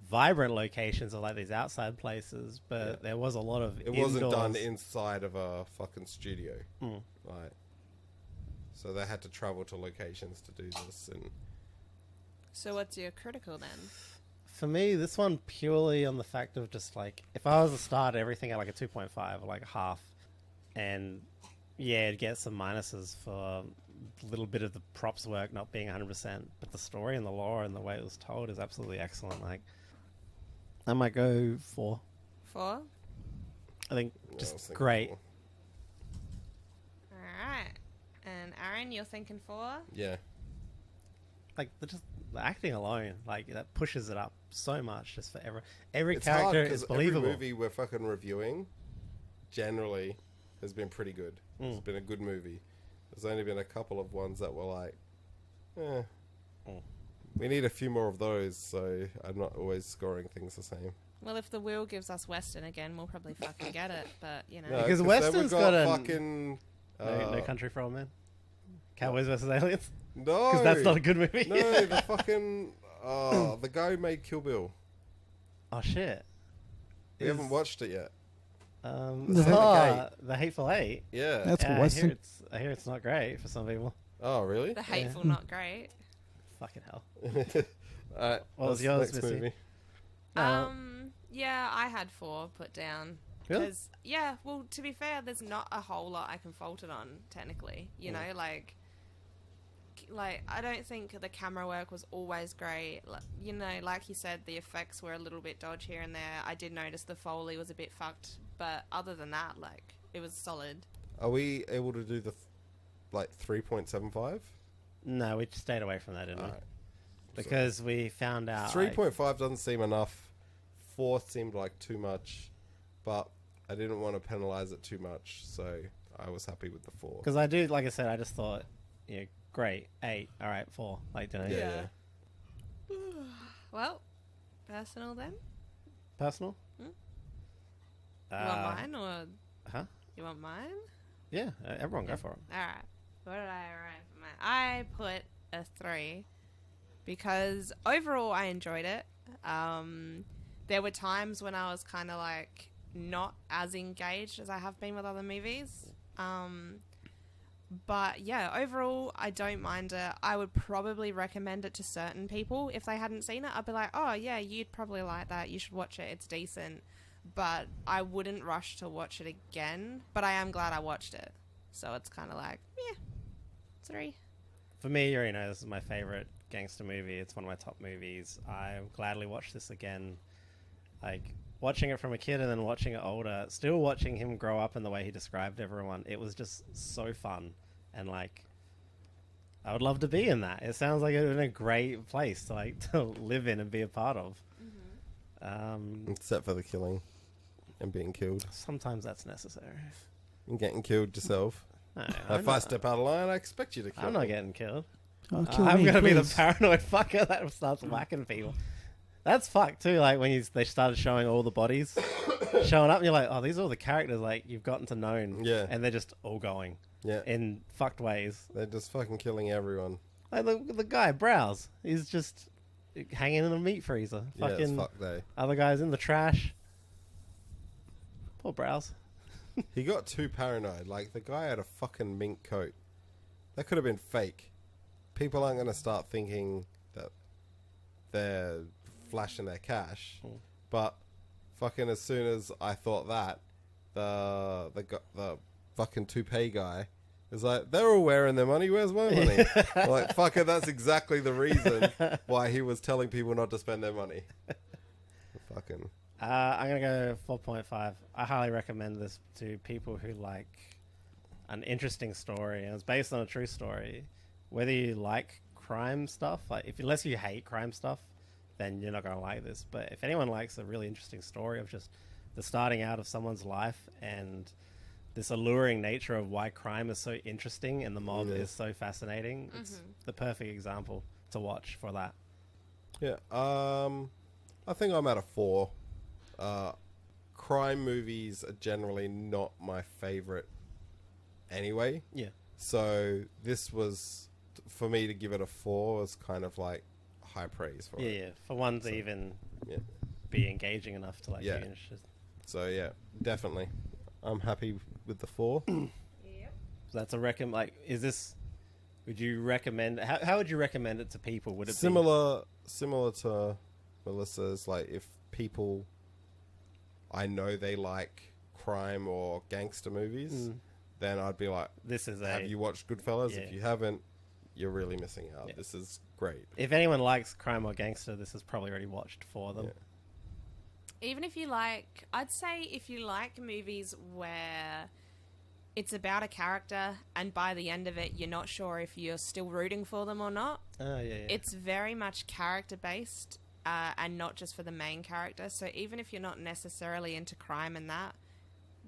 vibrant locations or like these outside places, but Yeah. there was a lot of It wasn't done indoors. inside of a fucking studio, Mm. right? So they had to travel to locations to do this, and So what's your critical then? For me, this one purely on the fact of just like, if I was to start everything at like a 2.5 or like a half, and yeah, it'd get some minuses for a little bit of the props work not being 100%, but the story and the lore and the way it was told is absolutely excellent. Like, I might go 4. 4? I think I was just thinking great. 4. Alright. And Aaron, you're thinking 4? Yeah, Like, the acting alone, like, that pushes it up so much just for every it's hard character 'cause is believable. Every movie we're fucking reviewing generally has been pretty good. It's been a good movie. There's only been a couple of ones that were like, we need a few more of those, so I'm not always scoring things the same. Well, if the wheel gives us Western again, we'll probably fucking get it. But you know, No, Because then Western's we've got a- fucking No Country for Old Men. Cowboys versus Aliens. no, Because that's not a good movie. No, the fucking the guy who made Kill Bill. Oh shit. We haven't watched it yet. The Hateful Eight. Yeah. That's Yeah, Western. I hear it's not great for some people. Oh, really? the hateful, not great. Fucking hell. Alright, What was what's yours, next Missy? movie? Yeah, I had 4 put down. Really? 'Cause, yeah, well, to be fair, there's not a whole lot I can fault it on, technically. You know, like, I don't think the camera work was always great. Like, you know, like you said, the effects were a little bit dodgy here and there. I did notice the Foley was a bit fucked, but other than that, like, it was solid. Are we able to do the 3.75? No, we stayed away from that, didn't we? Alright. Because we found out... 3.5 doesn't seem enough. 4 seemed like too much, but I didn't want to penalize it too much, so I was happy with the 4. Because I do, like I said, I just thought, great, 8, all right, 4. Like, you know, Yeah. Well, personal then? personal. You want mine or... Huh? You want mine? Yeah, everyone go for it. Alright. What did I write for mine? I put a 3 because overall I enjoyed it. There were times when I was kind of like not as engaged as I have been with other movies. But yeah, overall I don't mind it. I would probably recommend it to certain people. If they hadn't seen it, I'd be like, oh yeah, you'd probably like that. You should watch it. It's decent. But I wouldn't rush to watch it again. But I am glad I watched it. So it's kind of like, yeah, 3. For me, you already know this is my favorite gangster movie. It's one of my top movies. I gladly watch this again. Like, watching it from a kid and then watching it older, still watching him grow up in the way he described everyone, it was just so fun. And, like, I would love to be in that. It sounds like it would be a great place to, like, to live in and be a part of. Except for the killing and being killed. Sometimes that's necessary. And getting killed yourself. No, If I step out of line, I expect you to kill I'm not me. getting killed. Oh, kill I'm me, going to be the please. paranoid fucker that starts whacking people. That's fucked too. Like when they started showing all the bodies showing up, and you're like, oh, these are all the characters like you've gotten to know. Yeah. And they're just all going Yeah. in fucked ways. They're just fucking killing everyone. Like the guy Browse, he's just hanging in a meat freezer. Yeah, it's Fucking fuck day. other guys in the trash. Poor Browse. He got too paranoid. Like, the guy had a fucking mink coat. That could have been fake. People aren't going to start thinking that they're flashing their cash. But fucking as soon as I thought that, the fucking toupee guy is like, they're all wearing their money. Where's my money? I'm like, fuck it, that's exactly the reason why he was telling people not to spend their money. Fucking... I'm going to go 4.5. I highly recommend this to people who like an interesting story. And it's based on a true story. Whether you like crime stuff, like unless you hate crime stuff, then you're not going to like this. But if anyone likes a really interesting story of just the starting out of someone's life and this alluring nature of why crime is so interesting and the mob is so fascinating, it's the perfect example to watch for that. Yeah, I think I'm at a 4. Crime movies are generally not my favorite anyway. Yeah. So this was, for me to give it a 4 was kind of like high praise for it. Yeah. For one to even be engaging enough to like be interested. So yeah, definitely. I'm happy with the 4. Yep. So that's a like, is this, would you recommend, how would you recommend it to people? Would it Similar to Melissa's, like if people I know they like crime or gangster movies, then I'd be like, this is have you watched Goodfellas? Yeah. If you haven't, you're really missing out. Yeah. This is great. If anyone likes crime or gangster, this is probably already watched for them. Yeah. Even if you like, I'd say if you like movies where it's about a character and by the end of it you're not sure if you're still rooting for them or not. Oh, yeah. It's very much character based and not just for the main character. So even if you're not necessarily into crime and that,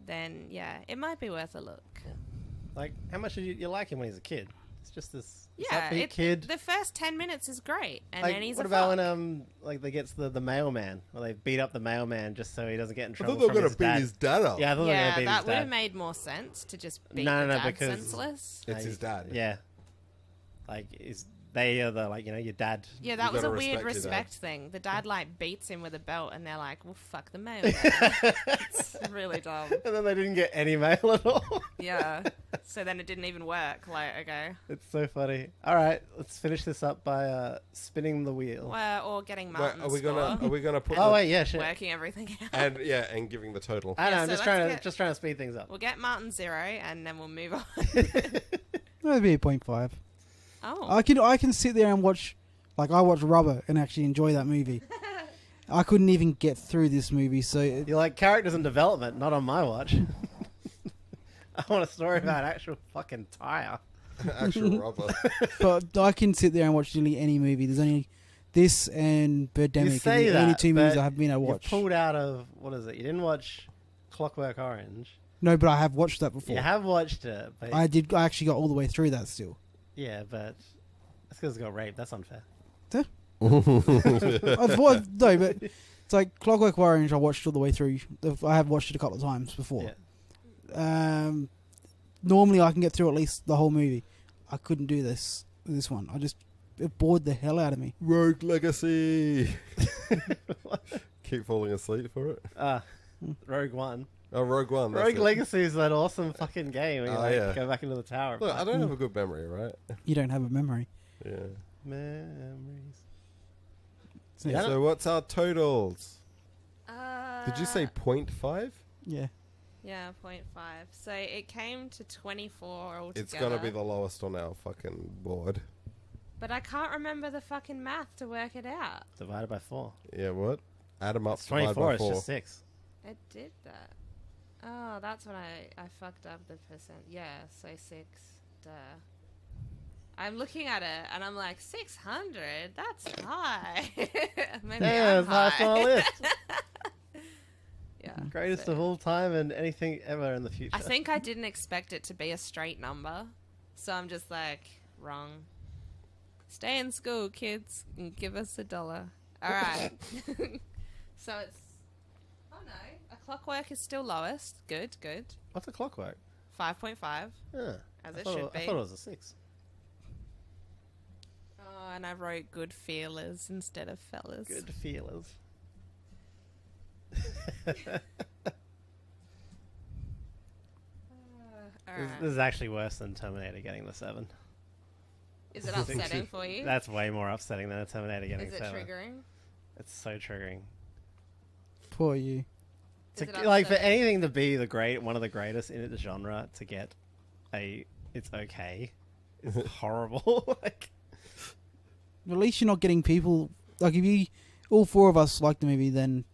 then yeah, it might be worth a look. Like, how much did you like him when he was a kid? It's just this Yeah, upbeat kid. the first 10 minutes is great, and Like, then he's what a about fuck. when like they gets the mailman, or they beat up the mailman just so he doesn't get in I trouble thought they were from going his to beat dad. his dad up. Yeah, I thought they were Yeah, gonna beat that his would have dad. made more sense to just beat No, the no, dad because- senseless. It's his dad. Yeah, like they are the your dad. Yeah, that was gotta a weird respect your dad. respect thing. The dad like beats him with a belt, and they're like, "Well, fuck the mailman." It's really dumb. And then they didn't get any mail at all. Yeah. So then it didn't even work. Like, okay, It's so funny. All right, let's finish this up by spinning the wheel. well, or getting Wait, Martin's are we gonna put? Oh the, wait, yeah, shit. working everything out. and giving the total. I know. Yeah, I'm so just let's trying to speed things up. We'll get Martin 0, and then we'll move on. That'd be a 0.5. Oh, I can sit there and watch, like I watch Rubber and actually enjoy that movie. I couldn't even get through this movie, so You like characters and development, not on my watch. I want a story about actual fucking tire. Actual rubber. but I can sit there and watch nearly any movie. There's only this and Birdemic You are say the only that, two movies but I have been able to You watch. pulled out of what is it? You didn't watch Clockwork Orange. No, but I have watched that before. You have watched it, but I actually got all the way through that still. yeah, but that's because it got raped. That's unfair. No, but it's like Clockwork Orange. I watched all the way through. I have watched it a couple of times before. Yeah. Normally I can get through at least the whole movie. I couldn't do this one. It bored the hell out of me. Rogue Legacy. Keep falling asleep for it. Rogue One. Oh, Rogue One. that's Rogue it. Legacy is that awesome fucking game. Where you Oh, yeah. go back into the tower. Look, I don't have a good memory, right? You don't have a memory. Yeah. Memories. So, Yeah. So what's our totals? Did you say Uh, 0.5? yeah. Yeah, 0.5. So it came to 24 altogether. It's gonna be the lowest on our fucking board. But I can't remember the fucking math to work it out. Divided by 4. Yeah, what? Add them up. It's Divide 24. by It's 4. just 6. It did that. Oh, that's when I fucked up the percent. Yeah, so 6. Duh. I'm looking at it and I'm like, 600? That's high. Maybe Yeah, I'm it's highest on high. the list. Yeah. Greatest so- of all time and anything ever in the future. I think I didn't expect it to be a straight number. So I'm just like, wrong. Stay in school, kids, and give us $1. Alright. So it's... Oh no. A Clockwork is still lowest. Good, good. What's a Clockwork? 5.5. Yeah. As I it thought should be. I thought it was a 6. Oh, and I wrote good feelers instead of fellas. Good feelers. Alright. This is actually worse than Terminator getting the 7. Is it upsetting for you? That's way more upsetting than a Terminator getting Is it 7. triggering? It's so triggering. Poor you. Is it Like for upsetting? anything to be one of the greatest in its genre, to get it's okay, is horrible. Like, At least you're not getting people like if you all four of us like the movie, then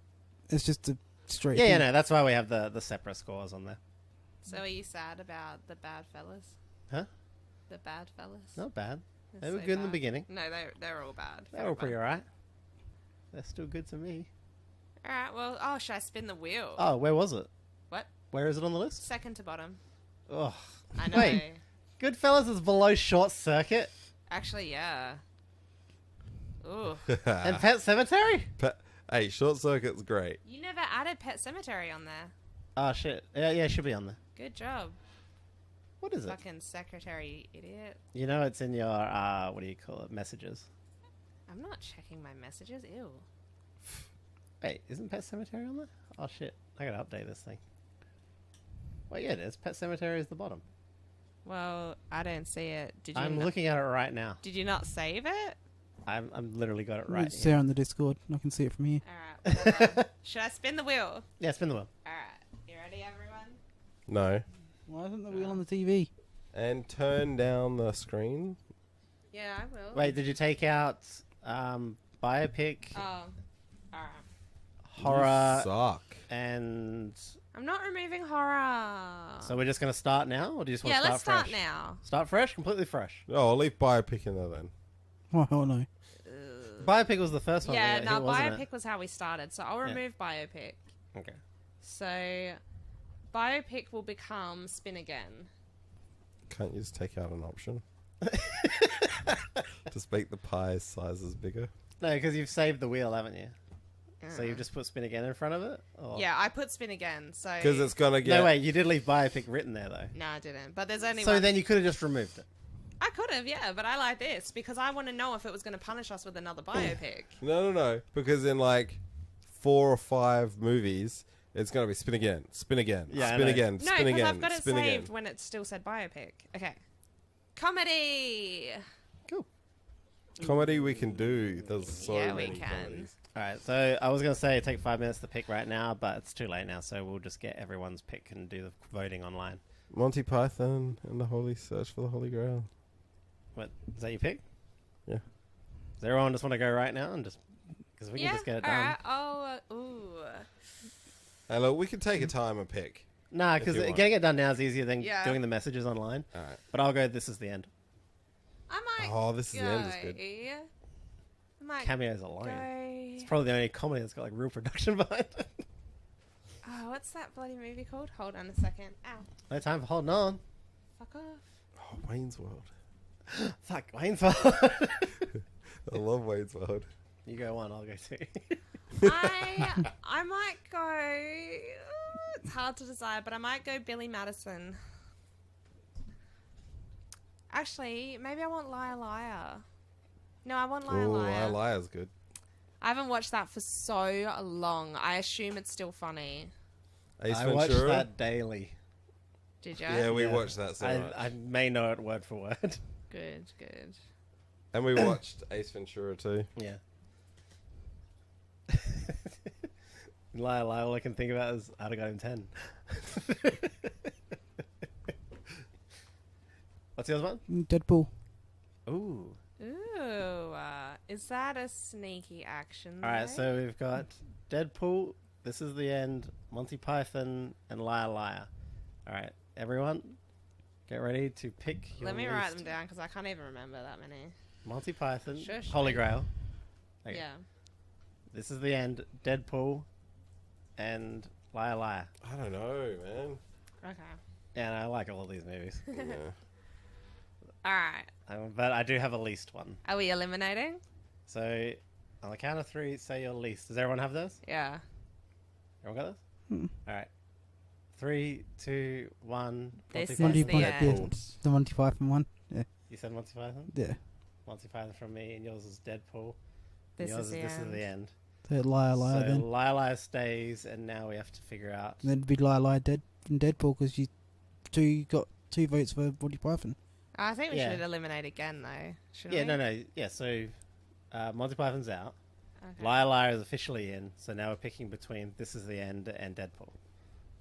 it's just a straight. yeah, thing. no, that's why we have the separate scores on there. So are you sad about the bad fellas? Huh? The bad fellas? Not bad. They're They were so good in the bad. beginning. No, they're all bad. They were pretty alright. They're still good to me. Alright, well, should I spin the wheel? Oh, where was it? What? Where is it on the list? Second to bottom. Oh, I know. Wait. Goodfellas is below Short Circuit Actually, yeah. Ooh. and Pet Cemetery. Hey, Short Circuit's great. You never added Pet Cemetery on there. Oh shit! Yeah, it should be on there. Good job. What is it? Fucking secretary idiot. You know, it's in your what do you call it? Messages. I'm not checking my messages. Ew. Wait, isn't Pet Cemetery on there? Oh shit! I gotta update this thing. Well, yeah, it is. Pet Cemetery is the bottom. Well, I don't see it. Did you? I'm not, looking at it right now. Did you not save it? I'm literally got it right It's here. there on the Discord. I can see it from here. All right. Whatever. Should I spin the wheel? Yeah, spin the wheel. All right. You ready, everyone? No. Why isn't the wheel on the TV? And turn down the screen. Yeah, I will. Wait, did you take out biopic, Oh. All right. horror, You suck. and I'm not removing horror. so we're just gonna start now, or do you just want yeah, to let's start start fresh? now. Start fresh, completely fresh. Oh, I'll leave biopic in there then. Oh no. Biopic was the first one. Yeah, I no, think, wasn't biopic it? was how we started, so I'll Yeah. remove biopic. Okay. So, biopic will become spin again. Can't you just take out an option? Just make the pie sizes bigger. No, because you've saved the wheel, haven't you? So you've just put spin again in front of it? Or? Yeah, I put spin again, so... Because it's going to get... No, wait, you did leave biopic written there, though. No, I didn't. But there's only So one... then you could have just removed it. I could have, yeah, but I like this because I want to know if it was going to punish us with another biopic. No. Because in like 4 or 5 movies, it's going to be spin again, spin again, Yeah, spin again, No, spin because again, I've got it spin saved again. when it still said biopic. Okay. Comedy! Cool. Comedy we can do. There's so Yeah, we many can. comedies. Alright, so I was going to say take 5 minutes to pick right now, but it's too late now, so we'll just get everyone's pick and do the voting online. Monty Python and the Holy Search for the Holy Grail. What, is that your pick? Yeah. Does everyone just want to go right now and just... Because we can just get it done. Alright. Oh, ooh. Hey, look, we can take a time and pick. Nah, If because you want. getting it done now is easier than Yeah. doing the messages online. All right. But I'll go, this is the end. I might Oh, this is the end is good. I might Cameos alone. go... It's probably the only comedy that's got like real production behind it. Oh, what's that bloody movie called? Hold on a second. Ow. No time for holding on. Fuck off. Oh, Wayne's World. Fuck, Wayne's World. I love Wayne's World. You go one, I'll go two. I might go... It's hard to decide, but I might go Billy Madison. Actually, maybe I want Liar Liar. No, I want Liar Oh, Liar. Liar's good. I haven't watched that for so long. I assume it's still funny. Ace I Ventura. watch that daily. Did you? Yeah, we watched that so much. I may know it word for word. Good, good. And we watched Ace Ventura too. Yeah. Liar, liar, all I can think about is I'd have got him 10. What's the other one? Deadpool. Ooh. Ooh, is that a sneaky action? Alright, though? so we've got Deadpool, This Is the End, Monty Python, and Liar Liar. Alright, everyone, get ready to pick your Let me write least. them down because I can't even remember that many. Monty Python, Shush, Holy mate. Grail. Okay. Yeah. This Is the End, Deadpool, and Liar Liar. I don't know, man. Okay. And I like all these movies. Yeah. All right. But I do have a least one. Are we eliminating? So, on the count of 3, say your least. Does everyone have those? Yeah. Everyone got those? Hmm. Alright. 3, 2, 1. This is Monty the Python. end. The Monty Python one. Yeah. You said Monty Python? Yeah. Monty Python from me, and yours is Deadpool. This and yours is the This end. Is the End. So Liar Liar so then. Liar Liar stays, and now we have to figure out. And then it'd be Liar Liar Dead and Deadpool because you got 2 votes for Monty Python. I think we Yeah. should eliminate again, though. Shouldn't Yeah, we? no. Yeah, so Monty Python's out. Okay. Liar Liar is officially in, so now we're picking between This Is the End and Deadpool.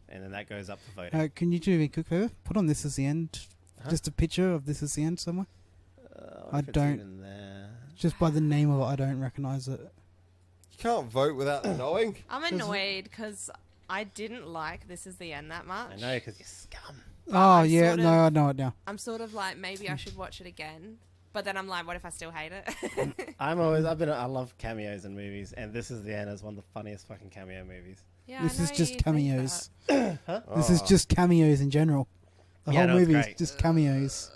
And then that goes up for voting. Can you do me a quick favor? Put on This Is the End. Huh? Just a picture of This Is the End somewhere. What I if it's don't- even there? Just by the name of it, I don't recognise it. You can't vote without knowing. I'm annoyed because I didn't like This Is the End that much. I know, because you're scum. Oh, I'm yeah. sort No, I know it now. I'm sort of like, maybe I should watch it again. But then I'm like, what if I still hate it? I love cameos in movies, and This Is the End is one of the funniest fucking cameo movies. Yeah, This I is know just you think cameos. that. This is just cameos in general. The Yeah, whole no, it's movie is great. just cameos.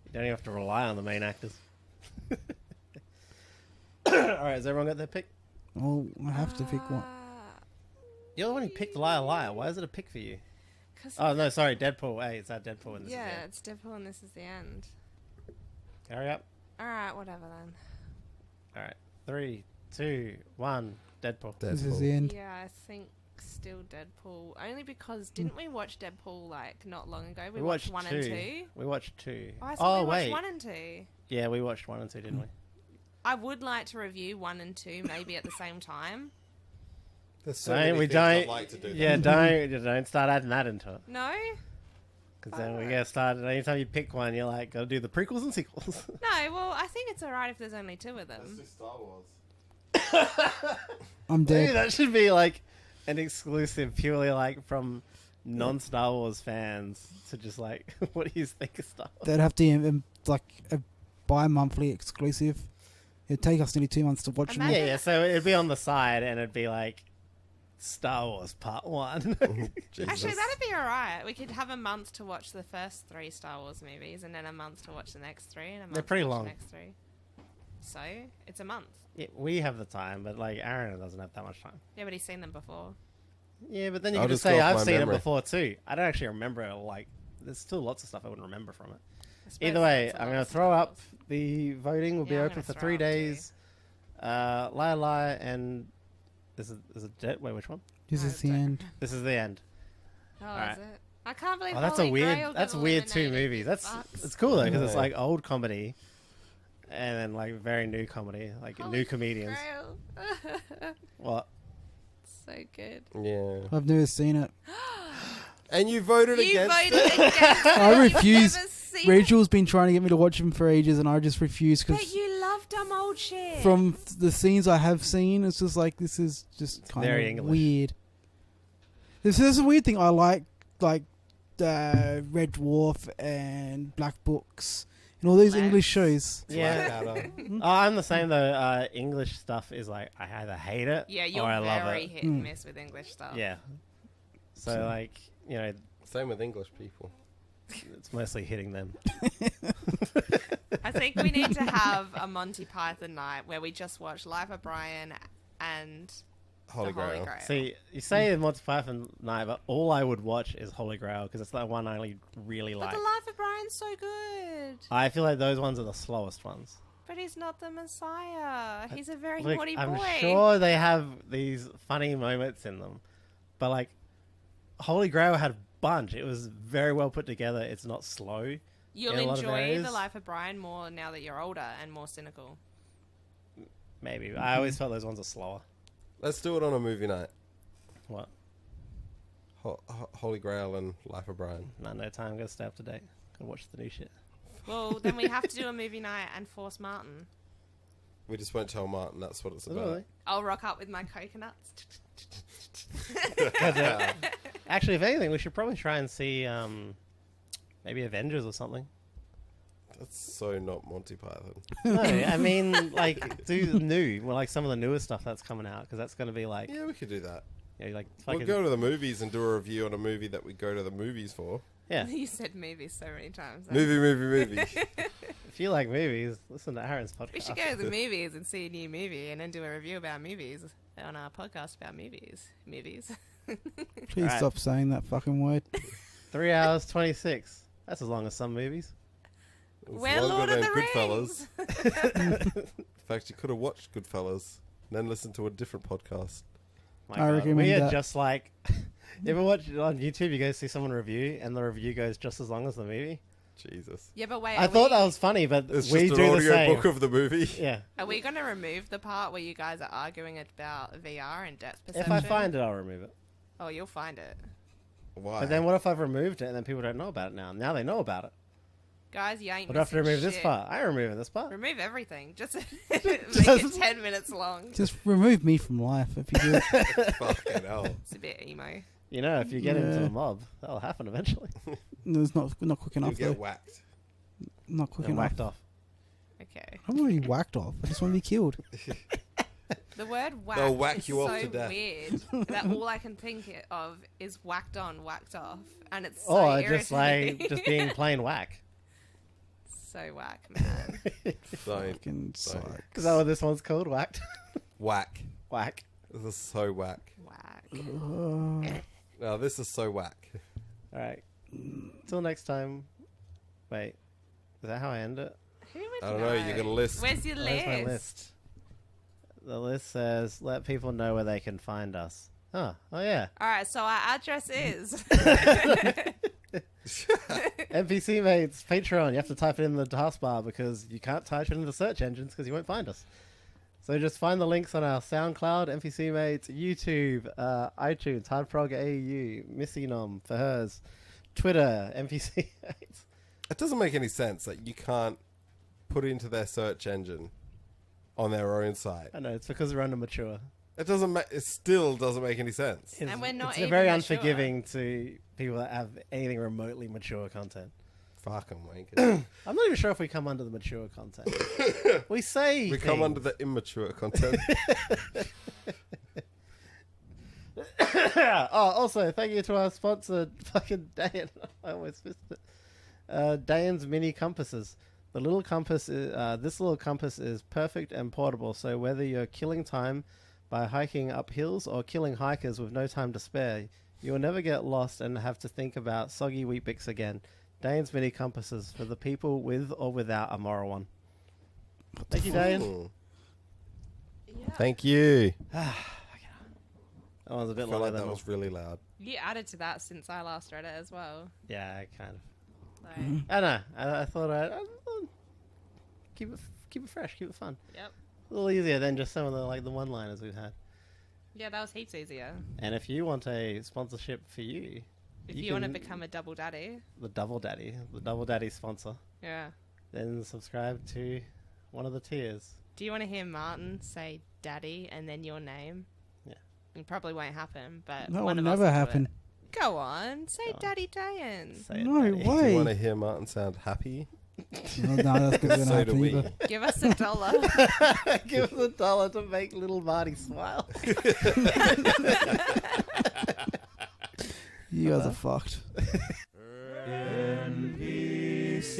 You don't even have to rely on the main actors. Alright, has everyone got their pick? Oh, I have to pick one. You're the one who picked Liar Liar. Why is it a pick for you? 'Cause Oh, no, sorry, Deadpool. Hey, it's that Deadpool in This Is the yeah, End. it's Deadpool and This Is the End. Hurry up. Alright, whatever then. Alright, 3, 2, 1, Deadpool. This is the end. Yeah, I think still Deadpool. Only because, didn't we watch Deadpool like not long ago? We, We watched watched 1 and 2. We watched 2. Oh, I thought we wait. watched 1 and 2. Yeah, we watched 1 and 2, didn't we? I would like to review 1 and 2 maybe at the same time. There's so Don't, many we things don't. I'd like to do. Yeah, don't start adding that into it. No? Because then we get started. Anytime you pick one, you're like, gotta do the prequels and sequels. No, well, I think it's alright if there's only 2 of Let's them. do Star Wars. I'm Maybe dead. that should be like an exclusive, purely like from non-Star Wars fans to just like, what do you think of Star Wars? That'd have to be like a bi-monthly exclusive. It'd take us nearly 2 months to watch them. Imagine- Yeah, so it'd be on the side, and it'd be like Star Wars Part 1. Jesus. Actually, that'd be alright. We could have a month to watch the first 3 Star Wars movies, and then a month to watch the next 3, and a month They're pretty to watch long. the next 3. So, it's a month. Yeah, we have the time, but like Aaron doesn't have that much time. Yeah, but he's seen them before. Yeah, but then you I'll can just just say go off I've my seen memory. it before too. I don't actually remember like. There's still lots of stuff I wouldn't remember from it. I suppose Either way, that's a I'm lot going of to throw Star up. Wars. The voting will be Yeah, I'm open gonna for throw 3 up too. days. Lie, and is it dead? Wait, which one? This Oh, is the don't- end. This is the end. Oh, Alright. is it? I can't believe Oh, that's Holy a weird. Grail That's got weird. 2 eliminated, movies. you That's fucks. it's cool though because it's Yeah. like old comedy, and then like very new comedy, like Holy new comedians. Grail. What? So good. Yeah. I've never seen it. And you voted You against voted it? against it. I You've refuse. never seen it. Rachel's been trying to get me to watch him for ages, and I just refuse But because you love dumb old shit. from the scenes I have seen, it's just like this is just kind very of English. weird. This is a weird thing. I like Red Dwarf and Black Books and all these Black. English shows. Yeah. Blackadder. Oh, I'm the same though. English stuff is like I either hate it Yeah, you're or I love very it. hit and miss with English stuff. Yeah. So like Same with English people. it's mostly hitting them. I think we need to have a Monty Python night where we just watch Life of Brian and Holy the Holy Grail. Grail. See, you say Monty Python night, but all I would watch is Holy Grail because it's the one I really But like. the Life of Brian's so good. I feel like those ones are the slowest ones. But he's not the Messiah. He's a very Look, naughty I'm boy. sure they have these funny moments in them, but like Holy Grail had a bunch. It was very well put together. It's not slow. You'll in a lot of enjoy areas. the Life of Brian more now that you're older and more cynical. Maybe I always felt those ones are slower. Let's do it on a movie night. What? Holy Grail and Life of Brian. No time. Gotta stay up to date. Gotta watch the new shit. Well, then we have to do a movie night and force Martin. We just won't tell Martin that's what it's Really? about. I'll rock up with my coconuts. Actually, if anything, we should probably try and see maybe Avengers or something. That's so not Monty Python. No, I mean like do new, well, like some of the newer stuff that's coming out because that's going to be like, Yeah, we could do that. like We'll fucking go to the movies and do a review on a movie that we go to the movies for. yeah. You said movies so many times. Movie. If you like movies, listen to Aaron's podcast. We should go to the movies and see a new movie and then do a review about movies on our podcast about movies. Movies. Please Alright. stop saying that fucking word. 3 hours 26. That's as long as some movies. It's We're longer Lord of than the Goodfellas. Rings. In fact, you could have watched Goodfellas and then listened to a different podcast. My I God. recommend we are that. just like. You ever watch on YouTube? You go see someone review, and the review goes just as long as the movie. Jesus. Yeah, but wait. I thought that was funny, but It's we just do an the audio same. book of the movie. Yeah. Are we going to remove the part where you guys are arguing about VR and depth If perception? I find it, I'll remove it. Oh, you'll find it. Why? But then what if I've removed it and then people don't know about it now? Now they know about it. Guys, you ain't What do I have to missing remove this shit. part? I removing this part. Remove everything. Just make it 10 minutes long. Just remove me from life if you do it. Fucking hell. It's a bit emo. You know, if you get into Yeah. a mob, that'll happen eventually. No, it's not quick You'll enough though. get whacked. Not quick And enough. whacked off. Okay. I'm already whacked off. I just want to be killed. The word whack They'll whack is you so off to death. weird that all I can think of is whacked on, whacked off. And it's so Or irritating. just like just being plain whack. So whack, man. Don't. Fucking Sorry. suck. Is that what this one's called? Whacked. Whack. Whack. This is so whack. Whack. No, this is so whack. All right. Till next time. Wait. Is that how I end it? Who would I don't know, you got a list. Where's your Where's list? my list? The list says, let people know where they can find us. Oh yeah. All right, so our address is. NPC Mates, Patreon. You have to type it in the taskbar because you can't type it in the search engines because you won't find us. So just find the links on our SoundCloud, NPC Mates, YouTube, iTunes, Hardprog AU, Missy Nom for hers, Twitter, NPC Mates. It doesn't make any sense that you can't put into their search engine on their own site. I know, it's because we're under mature. It doesn't. It still doesn't make any sense. And we're not It's even very mature. unforgiving to people that have anything remotely mature content. Fucking wankers. I'm not even sure if we come under the mature content. We say We come things. under the immature content. Also, thank you to our sponsor, fucking Dan. I almost missed it. Dan's Mini Compasses. The little compass this little compass is perfect and portable, so whether you're killing time by hiking up hills or killing hikers with no time to spare, you will never get lost and have to think about soggy Weet-Bix again. Dane's Mini Compasses for the people with or without a moral one. Thank you, Dane. Ooh. Yeah. Thank you. That one's a I bit feel longer like than that was really loud. You added to that since I last read it as well. Yeah, kind of. Like, I know. I thought I'd keep it fresh, keep it fun. yep. A little easier than just some of the one-liners we've had. Yeah, that was heaps easier. And if you want a sponsorship for you, If you want to become a double daddy. the Double Daddy sponsor, Yeah. then subscribe to one of the tiers. Do you want to hear Martin say daddy and then your name? Yeah. It probably won't happen, but That one will of us never will do happen. it. Go on. Say Go on. Daddy Dayan. Say it, No Daddy. Do you way. want to hear Martin sound happy? No, that's going to So do happen we. either. Give us $1. Give us $1 to make little Marty smile. You guys are fucked. NPC